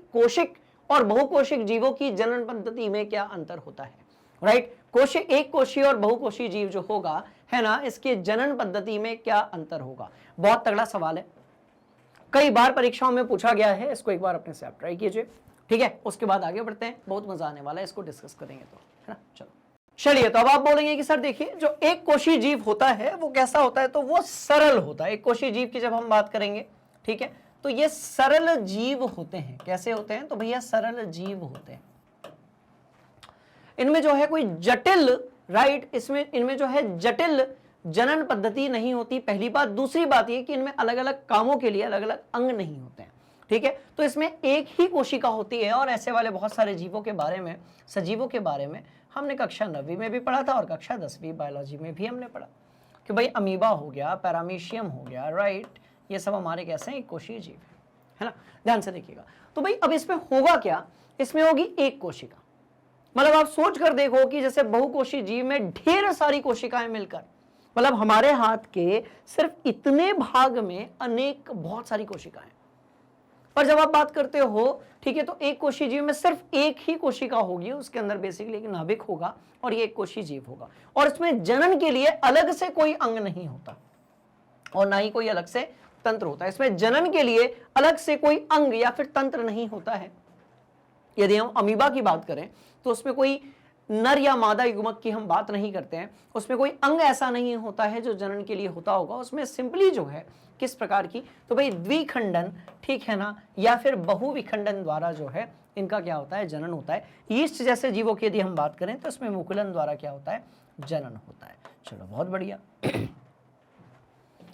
कोशिक और बहुकोशिक जीवों की जनन पद्धति में क्या अंतर होता है, राइट। एक कोशीय और बहुकोशीय जीव जो होगा है ना, इसके जनन पद्धति में क्या अंतर होगा, बहुत तगड़ा सवाल है, कई बार परीक्षाओं में पूछा गया है, इसको एक बार अपने से आप ट्राई कीजिए, ठीक है। उसके बाद आगे बढ़ते हैं, बहुत मजा आने वाला है, इसको डिस्कस करेंगे तो, है ना। चलो चलिए, तो अब आप बोलेंगे कि सर देखिए जो एक कोशीय जीव होता है वो कैसा होता है, तो वो सरल होता है। एक कोशीय जीव की जब हम बात करेंगे, ठीक है, तो ये सरल जीव होते हैं। कैसे होते हैं, तो भैया सरल जीव होते हैं। इनमें जो है कोई जटिल, राइट, इनमें जो है जटिल जनन पद्धति नहीं होती, पहली बात। दूसरी बात ये कि इनमें अलग अलग कामों के लिए अलग अलग अंग नहीं होते हैं, ठीक है। तो इसमें एक ही कोशिका होती है, और ऐसे वाले बहुत सारे जीवों के बारे में, सजीवों के बारे में हमने कक्षा 9वीं में भी पढ़ा था और कक्षा 10वीं बायोलॉजी में भी हमने पढ़ा कि भाई अमीबा हो गया, पैरामीशियम हो गया, राइट, ये सब हमारे कैसे हैं, एक कोशीय जीव है ना। ध्यान से देखिएगा। तो भाई अब इसमें होगा क्या, इसमें होगी एक कोशिका। मतलब आप सोच कर देखो कि जैसे बहुकोशीय जीव में ढेर सारी कोशिकाएं मिलकर, मतलब हमारे हाथ के सिर्फ इतने भाग में अनेक बहुत सारी कोशिकाएं, पर जब आप बात करते हो, ठीक है, तो एक कोशीय जीव में सिर्फ एक ही कोशिका होगी, उसके अंदर बेसिकली एक नाभिक होगा और ये एक कोशीय जीव होगा, और इसमें जनन के लिए अलग से कोई अंग नहीं होता और ना ही कोई अलग से तंत्र होता है। इसमें जनन के लिए अलग से कोई अंग या फिर तंत्र नहीं होता है। यदि हम अमीबा की बात करें तो उसमें कोई नर या मादा युग्मक की हम बात नहीं करते हैं, उसमें कोई अंग ऐसा नहीं होता है जो जनन के लिए होता होगा। उसमें सिंपली जो है किस प्रकार की, तो भाई द्विखंडन, ठीक है ना, या फिर बहुविखंडन द्वारा जो है इनका क्या होता है, जनन होता है। यीस्ट जैसे जीवों की यदि हम बात करें तो इसमें मुकुलन द्वारा क्या होता है, जनन होता है। चलो बहुत बढ़िया,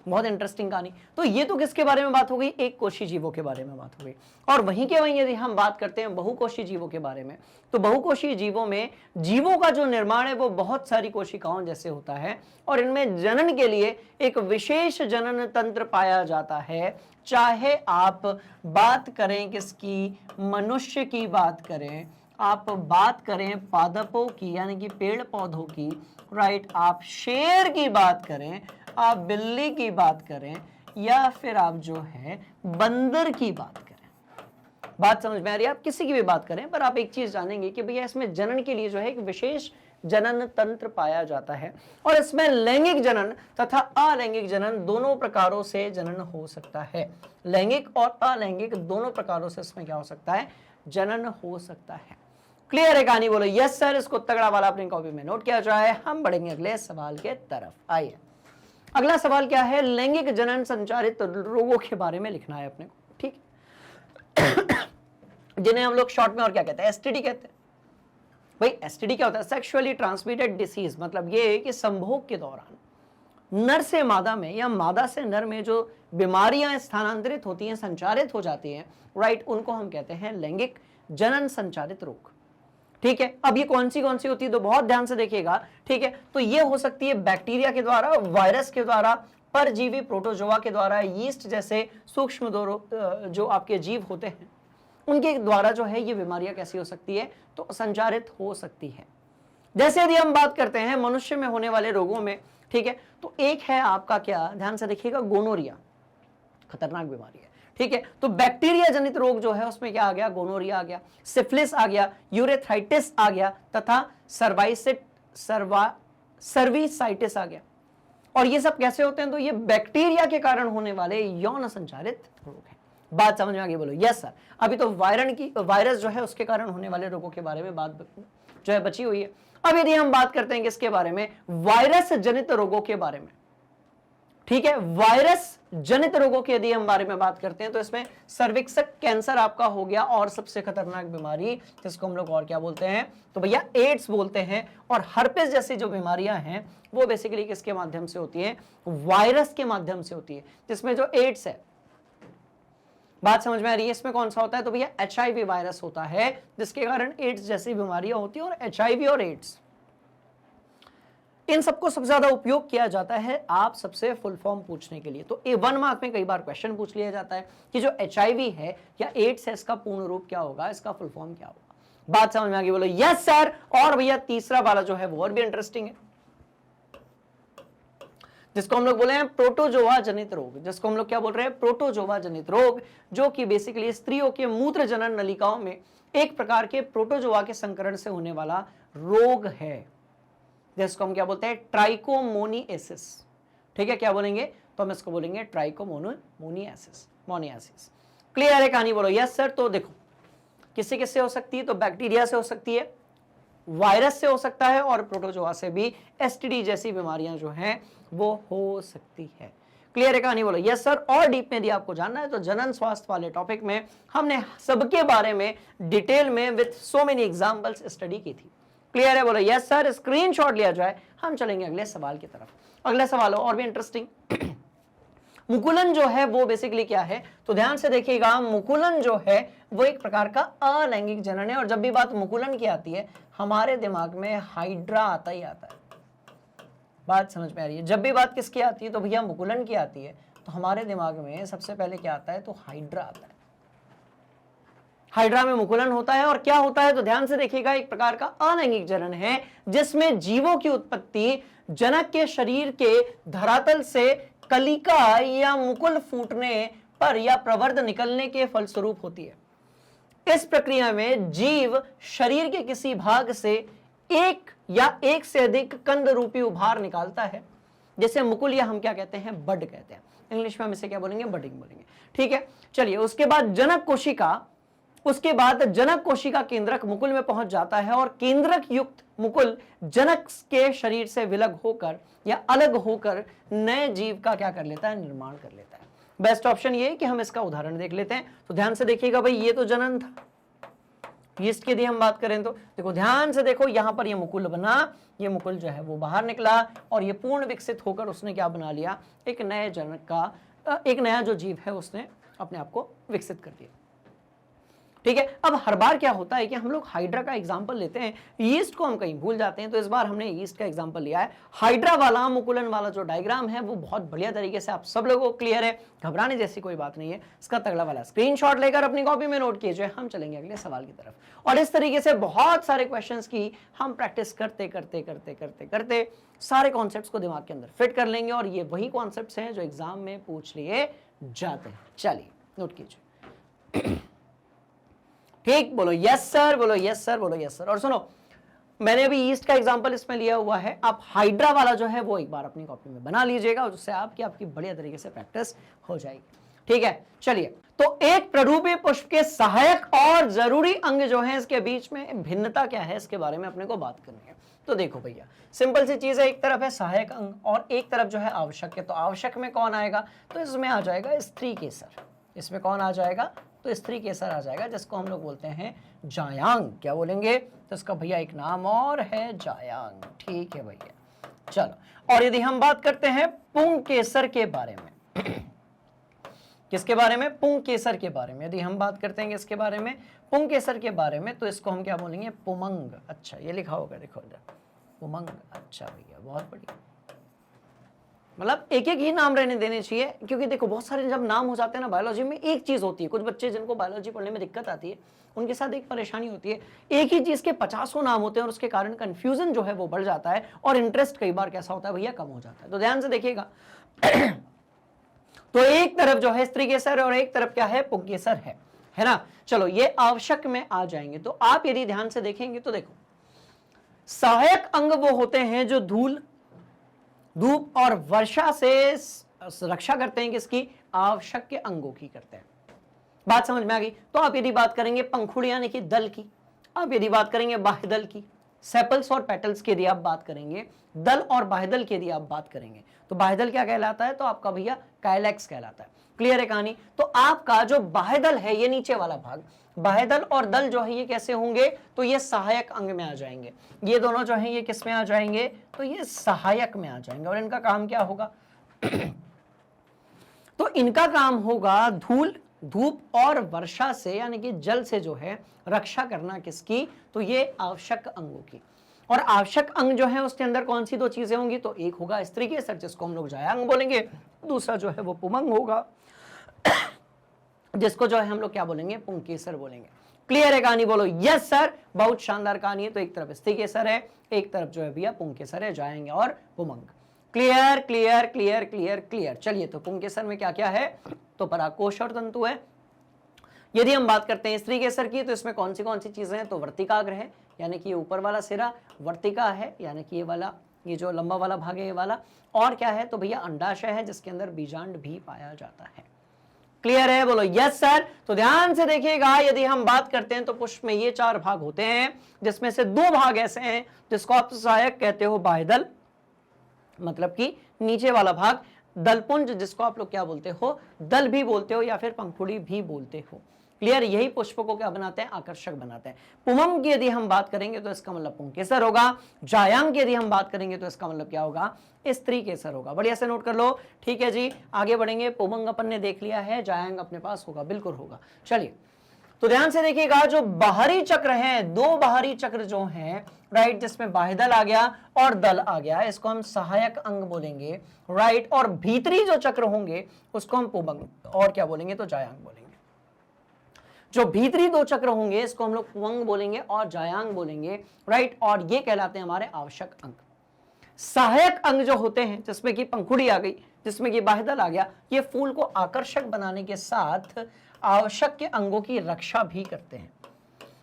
बहुत इंटरेस्टिंग कहानी। तो ये तो किसके बारे में बात हो गई, एक कोशी जीवों के बारे में बात हो गई। और वहीं के वहीं यदि हम बात करते हैं बहुकोशी जीवों के बारे में, तो बहुकोशी जीवों में जीवों का जो निर्माण है वो बहुत सारी कोशिकाओं जैसे होता है, और इनमें जनन के लिए एक विशेष जनन तंत्र पाया जाता है। चाहे आप बात करें किसकी, मनुष्य की बात करें, आप बात करें पादपों की यानी कि पेड़ पौधों की, राइट, आप शेर की बात करें, आप बिल्ली की बात करें, या फिर आप जो है बंदर की बात करें, बात समझ में आ रही है, आप किसी की भी बात करें, पर आप एक चीज जानेंगे कि भैया इसमें जनन के लिए जो है एक विशेष जनन तंत्र पाया जाता है। और इसमें लैंगिक जनन तथा अलैंगिक जनन दोनों प्रकारों से जनन हो सकता है। लैंगिक और अलैंगिक दोनों प्रकारों से इसमें क्या हो सकता है, जनन हो सकता है। क्लियर है कहानी, बोलो यस सर। इसको तगड़ा वाला अपनी कॉपी में नोट किया जाए। हम बढ़ेंगे अगले सवाल के तरफ। आइए, अगला सवाल क्या है, लैंगिक जनन संचारित रोगों के बारे में लिखना है अपने को, ठीक जिन्हें हम लोग शॉर्ट में और क्या कहते हैं, एसटीडी कहते हैं। भाई एसटीडी क्या होता है, सेक्सुअली ट्रांसमिटेड डिसीज। मतलब ये है कि संभोग के दौरान नर से मादा में या मादा से नर में जो बीमारियां स्थानांतरित होती हैं, संचारित हो जाती हैं, राइट, उनको हम कहते हैं लैंगिक जनन संचारित रोग। ठीक है, अब ये कौन सी होती है, तो बहुत ध्यान से देखिएगा, ठीक है। तो ये हो सकती है बैक्टीरिया के द्वारा, वायरस के द्वारा, परजीवी प्रोटोजोआ के द्वारा, यीस्ट जैसे सूक्ष्म जो आपके जीव होते हैं उनके द्वारा जो है ये बीमारियां कैसी हो सकती है, तो संचारित हो सकती है। जैसे यदि हम बात करते हैं मनुष्य में होने वाले रोगों में, ठीक है, तो एक है आपका क्या, ध्यान से देखिएगा, गोनोरिया, खतरनाक बीमारी है, ठीक है। तो बैक्टीरिया जनित रोग जो है उसमें क्या आ गया, गोनोरिया आ गया, सिफिलिस आ गया, यूरेथ्राइटिस आ गया, तथा सर्विसाइटिस आ गया। और ये सब कैसे होते हैं, तो ये बैक्टीरिया के कारण होने वाले यौन संचारित रोग हैं। बात समझ में आ गई, बोलो यस सर। अभी तो वायरस जो है उसके कारण होने वाले रोगों के बारे में बात जो है बची हुई है। अब यदि हम बात करते हैं किसके बारे में, वायरस जनित रोगों के बारे में, ठीक है। वायरस जनित रोगों के यदि हम बारे में बात करते हैं तो इसमें सर्विक्स कैंसर आपका हो गया, और सबसे खतरनाक बीमारी जिसको हम लोग और क्या बोलते हैं, तो भैया एड्स बोलते हैं। और हर्पेस जैसी जो बीमारियां हैं वो बेसिकली किसके माध्यम से होती है, वायरस के माध्यम से होती है। जिसमें जो एड्स है, बात समझ में आ रही है, इसमें कौन सा होता है, तो भैया HIV वायरस होता है, जिसके कारण एड्स जैसी बीमारियां होती है। और HIV और एड्स इन सबको सबसे ज्यादा उपयोग किया जाता है आप सबसे फुल फॉर्म पूछने के लिए। तो ए 1 मार्क में कई बार क्वेश्चन पूछ लिया जाता है कि जो HIV है या एड्स है इसका पूर्ण रूप क्या होगा, इसका फुल फॉर्म क्या होगा। बात समझ में आ गई, बोलो यस सर। और भैया तीसरा वाला जो है वो और भी इंटरेस्टिंग है, जिसको हम लोग बोले हैं प्रोटोजोआ जनित रोग। जिसको हम लोग क्या बोल रहे हैं, प्रोटोजोआ जनित रोग, जो कि बेसिकली स्त्रियों के मूत्र जनन नलिकाओं में एक प्रकार के प्रोटोजोआ के संकरण से होने वाला रोग है, जिसको हम क्या बोलते हैं, ट्राइकोमोनिएसिस। ठीक है, क्या बोलेंगे, तो हम इसको बोलेंगे ट्राइकोमोनिएसिस। क्लियर है कहानी, बोलो यस सर। तो देखो किससे किससे हो सकती है, तो बैक्टीरिया से हो सकती है, वायरस से हो सकता है, और प्रोटोजोआ से भी एसटीडी जैसी बीमारियां जो हैं वो हो सकती है। क्लियर है कहानी, बोलो यस सर। और डीप में यदि आपको जानना है तो जनन स्वास्थ्य वाले टॉपिक में हमने सबके बारे में डिटेल में with so many examples study की थी। क्लियर है, बोलो यस सर। स्क्रीनशॉट लिया जाए, हम चलेंगे अगले सवाल की तरफ। अगला सवाल और भी इंटरेस्टिंग। मुकुलन जो है वो बेसिकली क्या है, तो ध्यान से देखिएगा, मुकुलन जो है वो एक प्रकार का अलैंगिक जनन है। और जब भी बात मुकुलन की आती है हमारे दिमाग में हाइड्रा आता ही आता है। बात समझ में आ रही है, जब भी बात किसकी आती है तो भैया मुकुलन की आती है, तो हमारे दिमाग में सबसे पहले क्या आता है, तो हाइड्रा आता है। हाइड्रा में मुकुलन होता है, और क्या होता है तो ध्यान से देखिएगा, एक प्रकार का अलैंगिक जनन है जिसमें जीवों की उत्पत्ति जनक के शरीर के धरातल से कलिका या मुकुल फूटने पर या प्रवर्ध निकलने के फलस्वरूप होती है। इस प्रक्रिया में जीव शरीर के किसी भाग से एक या एक से अधिक कंद रूपी उभार निकालता है, जैसे मुकुल या हम क्या कहते हैं, बड कहते हैं। इंग्लिश में हम इसे क्या बोलेंगे, बडिंग बोलेंगे। ठीक है, चलिए उसके बाद जनक कोशिका केंद्रक मुकुल में पहुंच जाता है और केंद्रक युक्त मुकुल जनक के शरीर से विलग होकर या अलग होकर नए जीव का क्या कर लेता है, निर्माण कर लेता है। बेस्ट ऑप्शन ये है कि हम इसका उदाहरण देख लेते हैं। तो ध्यान से देखिएगा भाई, ये तो जनन था, यीस्ट की यदि हम बात करें तो देखो ध्यान से देखो, यहां पर ये मुकुल बना, ये मुकुल जो है वो बाहर निकला और ये पूर्ण विकसित होकर उसने क्या बना लिया, एक नए जनक का, एक नया जो जीव है उसने अपने आप को विकसित कर दिया। ठीक है, अब हर बार क्या होता है कि हम लोग हाइड्रा का एग्जांपल लेते हैं, यीस्ट को हम कहीं भूल जाते हैं, तो इस बार हमने यीस्ट का एग्जांपल लिया है। हाइड्रा वाला मुकुलन वाला जो डायग्राम है वो बहुत बढ़िया तरीके से आप सब लोगों को क्लियर है, घबराने जैसी कोई बात नहीं है। इसका तगड़ा वाला स्क्रीनशॉट लेकर अपनी कॉपी में नोट कीजिए। हम चलेंगे अगले सवाल की तरफ और इस तरीके से बहुत सारे क्वेश्चंस की हम प्रैक्टिस करते करते करते करते करते सारे कॉन्सेप्ट्स को दिमाग के अंदर फिट कर लेंगे और ये वही कॉन्सेप्ट्स हैं जो एग्जाम में पूछ लिए जाते हैं। चलिए नोट कीजिए। ठीक, बोलो यस सर, बोलो यस सर, बोलो यस सर। और सुनो, मैंने अभी ईस्ट का एग्जांपल इसमें लिया हुआ है, आप हाइड्रा वाला जो है वो एक बार अपनी कॉपी में बना लीजिएगा और उससे आपकी बढ़िया तरीके से प्रैक्टिस हो जाएगी। ठीक है, चलिए तो एक प्ररूपी पुष्प के सहायक और जरूरी अंग जो है इसके बीच में भिन्नता क्या है, इसके बारे में अपने को बात करनी है। तो देखो भैया, सिंपल सी चीज है, एक तरफ है सहायक अंग और एक तरफ जो है आवश्यक है। तो आवश्यक में कौन आएगा, तो इसमें आ जाएगा स्त्री केसर। इसमें कौन आ जाएगा, तो स्त्री केसर आ जाएगा, जिसको हम लोग बोलते हैं जायांग। क्या बोलेंगे, तो इसका भैया एक नाम और है जायांग। ठीक है भैया, चलो। और यदि हम बात करते हैं पुंग केसर के बारे में, किसके बारे में, पुंग केसर के बारे में यदि हम बात करते हैं इसके बारे में, पुंग केसर के बारे में, तो इसको हम क्या बोलेंगे, पुमंग। अच्छा, ये लिखा होगा, देखो पुमंग। अच्छा भैया, बहुत बढ़िया। मतलब एक एक ही नाम रहने देने चाहिए, क्योंकि देखो बहुत सारे जब नाम हो जाते हैं ना बायोलॉजी में, एक चीज होती है, कुछ बच्चे जिनको बायोलॉजी पढ़ने में दिक्कत आती है उनके साथ एक परेशानी होती है, एक ही चीज के 50 नाम होते हैं और उसके कारण कंफ्यूजन जो है वो बढ़ जाता है और इंटरेस्ट कई बार कैसा होता है भैया, कम हो जाता है। तो ध्यान से देखिएगा। तो एक तरफ जो है स्त्री केसर और एक तरफ क्या है, पुंग केसर है ना। चलो ये आवश्यक में आ जाएंगे। तो आप यदि ध्यान से देखेंगे तो देखो, सहायक अंग वो होते हैं जो धूल, धूप और वर्षा से रक्षा करते हैं, किसकी, आवश्यक के अंगों की करते हैं। बात समझ में आ गई। तो आप यदि बात करेंगे पंखुड़ी यानी कि दल की, आप यदि बात करेंगे बाह्यदल की, सेपल्स और पेटल्स की यदि आप बात करेंगे, दल और बाह्यदल की यदि आप बात करेंगे, तो बाह्यदल क्या कहलाता है, तो आपका भैया काइलेक्स कहलाता है। क्लियर है कहानी। तो आपका जो बाह्यदल है, ये नीचे वाला भाग, बाह्यदल और दल जो है ये कैसे होंगे, तो ये सहायक अंग में आ जाएंगे। ये दोनों जो है ये किस में आ जाएंगे, तो ये सहायक में आ जाएंगे। और इनका काम क्या होगा, तो इनका काम होगा धूल, धूप और वर्षा से यानी कि जल से जो है रक्षा करना, किसकी, तो ये आवश्यक अंगों की। और आवश्यक अंग जो है उसके अंदर कौन सी दो चीजें होंगी, तो एक होगा स्त्री केसर जिसको हम लोग जायांग बोलेंगे, दूसरा जो है वो पुमंग होगा जिसको जो है हम लोग क्या बोलेंगे, पुंग केसर बोलेंगे। क्लियर है कहानी, बोलो यस सर। बहुत शानदार कहानी है। तो एक तरफ स्त्री केसर है, एक तरफ जो है भैया पुंग केसर है, जाएंगे और पुमंग। Clear clear clear clear clear. चलिए तो पुंग केसर में क्या क्या है, तो परागकोश और तंतु है। यदि हम बात करते हैं स्त्री केसर की, तो इसमें कौन सी चीजें हैं, तो वर्तिकाग्र है यानी कि ये ऊपर वाला सिरा, वर्तिका है यानी कि ये वाला, ये जो लंबा वाला भाग है ये वाला, और क्या है, तो भैया अंडाशय है जिसके अंदर बीजांड भी पाया जाता है। क्लियर है, बोलो यस सर। तो ध्यान से देखिएगा, यदि हम बात करते हैं तो पुष्प में ये 4 भाग होते हैं, जिसमें से 2 भाग ऐसे हैं जिसको आप सहायक कहते हो, बाह्यदल मतलब कि नीचे वाला भाग, दलपुंज जिसको आप लोग क्या बोलते हो, दल भी बोलते हो या फिर पंखुड़ी भी बोलते हो। क्लियर, यही पुष्प को क्या बनाते हैं, आकर्षक बनाते हैं। पुमंग की यदि हम बात करेंगे तो इसका मतलब पुंग केसर होगा। जायांग की यदि हम बात करेंगे तो इसका मतलब क्या होगा, स्त्री केसर होगा। बढ़िया से नोट कर लो। ठीक है जी, आगे बढ़ेंगे। पुमंग अपन ने देख लिया है, जायांग अपने पास होगा, बिल्कुल होगा। चलिए तो ध्यान से देखिएगा, जो बाहरी चक्र है, 2 बाहरी चक्र जो हैं, राइट, जिसमें बाह्यदल आ गया और दल आ गया, इसको हम सहायक अंग बोलेंगे, राइट। और भीतरी जो चक्र होंगे उसको हम पुमंग और क्या बोलेंगे, तो जायांग बोलेंगे। जो भीतरी 2 चक्र होंगे इसको हम लोग पुमंग बोलेंगे और जायांग बोलेंगे, राइट। और ये कहलाते हैं हमारे आवश्यक अंग। सहायक अंग जो होते हैं, जिसमें कि पंखुड़ी आ गई, जिसमें कि बाह्यदल आ गया, ये फूल को आकर्षक बनाने के साथ आवश्यक के अंगों की रक्षा भी करते हैं।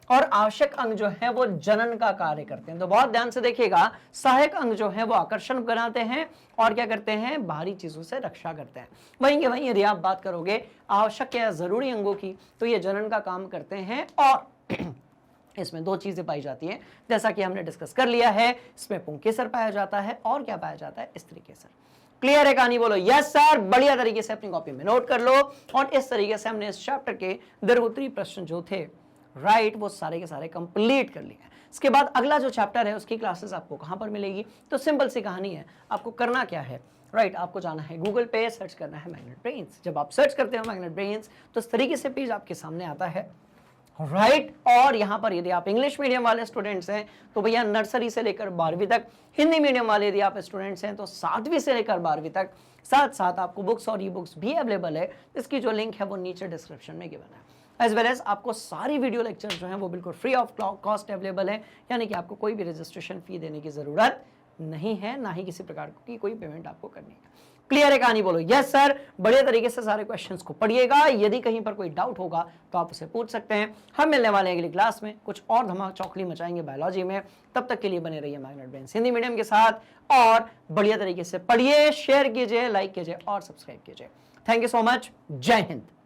और आवश्यक अंग जो है वो जनन का कार्य करते हैं। तो बहुत ध्यान से देखिएगा, सहायक अंग जो है वो आकर्षण बनाते हैं और क्या करते हैं, बाहरी चीजों से रक्षा करते हैं। वहीं के वहीं यदि आप बात करोगे आवश्यक या जरूरी अंगों की, तो ये जनन का काम करते हैं और इसमें दो चीजें पाई जाती हैं, जैसा कि हमने डिस्कस कर लिया है। इसमें पुंकेसर पाया जाता है और क्या पाया जाता है, स्त्री केसर। क्लियर है कहानी? बोलो यस सर। बढ़िया तरीके से अपनी कॉपी में नोट कर लो। और इस तरीके से हमने इस चैप्टर के दीर्घोत्तरीय प्रश्न जो थे राइट वो सारे के सारे कंप्लीट कर लिए। इसके बाद अगला जो चैप्टर है उसकी क्लासेस आपको कहां पर मिलेगी? तो सिंपल सी कहानी है, आपको करना क्या है, राइट आपको जाना है गूगल पे, सर्च करना है मैग्नेट ब्रेन्स। जब आप सर्च करते हो मैग्नेट ब्रेन्स तो इस तरीके से पेज आपके सामने आता है, राइट और यहां पर यदि आप इंग्लिश मीडियम वाले स्टूडेंट्स हैं तो भैया नर्सरी से लेकर 12वीं तक, हिंदी मीडियम वाले यदि आप स्टूडेंट्स हैं तो 7वीं से लेकर 12वीं तक, साथ साथ आपको बुक्स और ई बुक्स भी अवेलेबल है। इसकी जो लिंक है वो नीचे डिस्क्रिप्शन में गिवन है। एज वेल एज आपको सारी वीडियो लेक्चर जो हैं वो बिल्कुल फ्री ऑफ कॉस्ट अवेलेबल है, यानी कि आपको कोई भी रजिस्ट्रेशन फी देने की जरूरत नहीं है, ना ही किसी प्रकार की कोई पेमेंट आपको करनी है। क्लियर है कहानी? बोलो यस सर। बढ़िया तरीके से सारे क्वेश्चंस को पढ़िएगा, यदि कहीं पर कोई डाउट होगा तो आप उसे पूछ सकते हैं। हम मिलने वाले हैं अगली क्लास में, कुछ और धमाक चौकली मचाएंगे बायोलॉजी में। तब तक के लिए बने रहिए मैग्नेट ब्रेन्स हिंदी मीडियम के साथ और बढ़िया तरीके से पढ़िए, शेयर कीजिए, लाइक कीजिए और सब्सक्राइब कीजिए। Thank you so much. जय हिंद।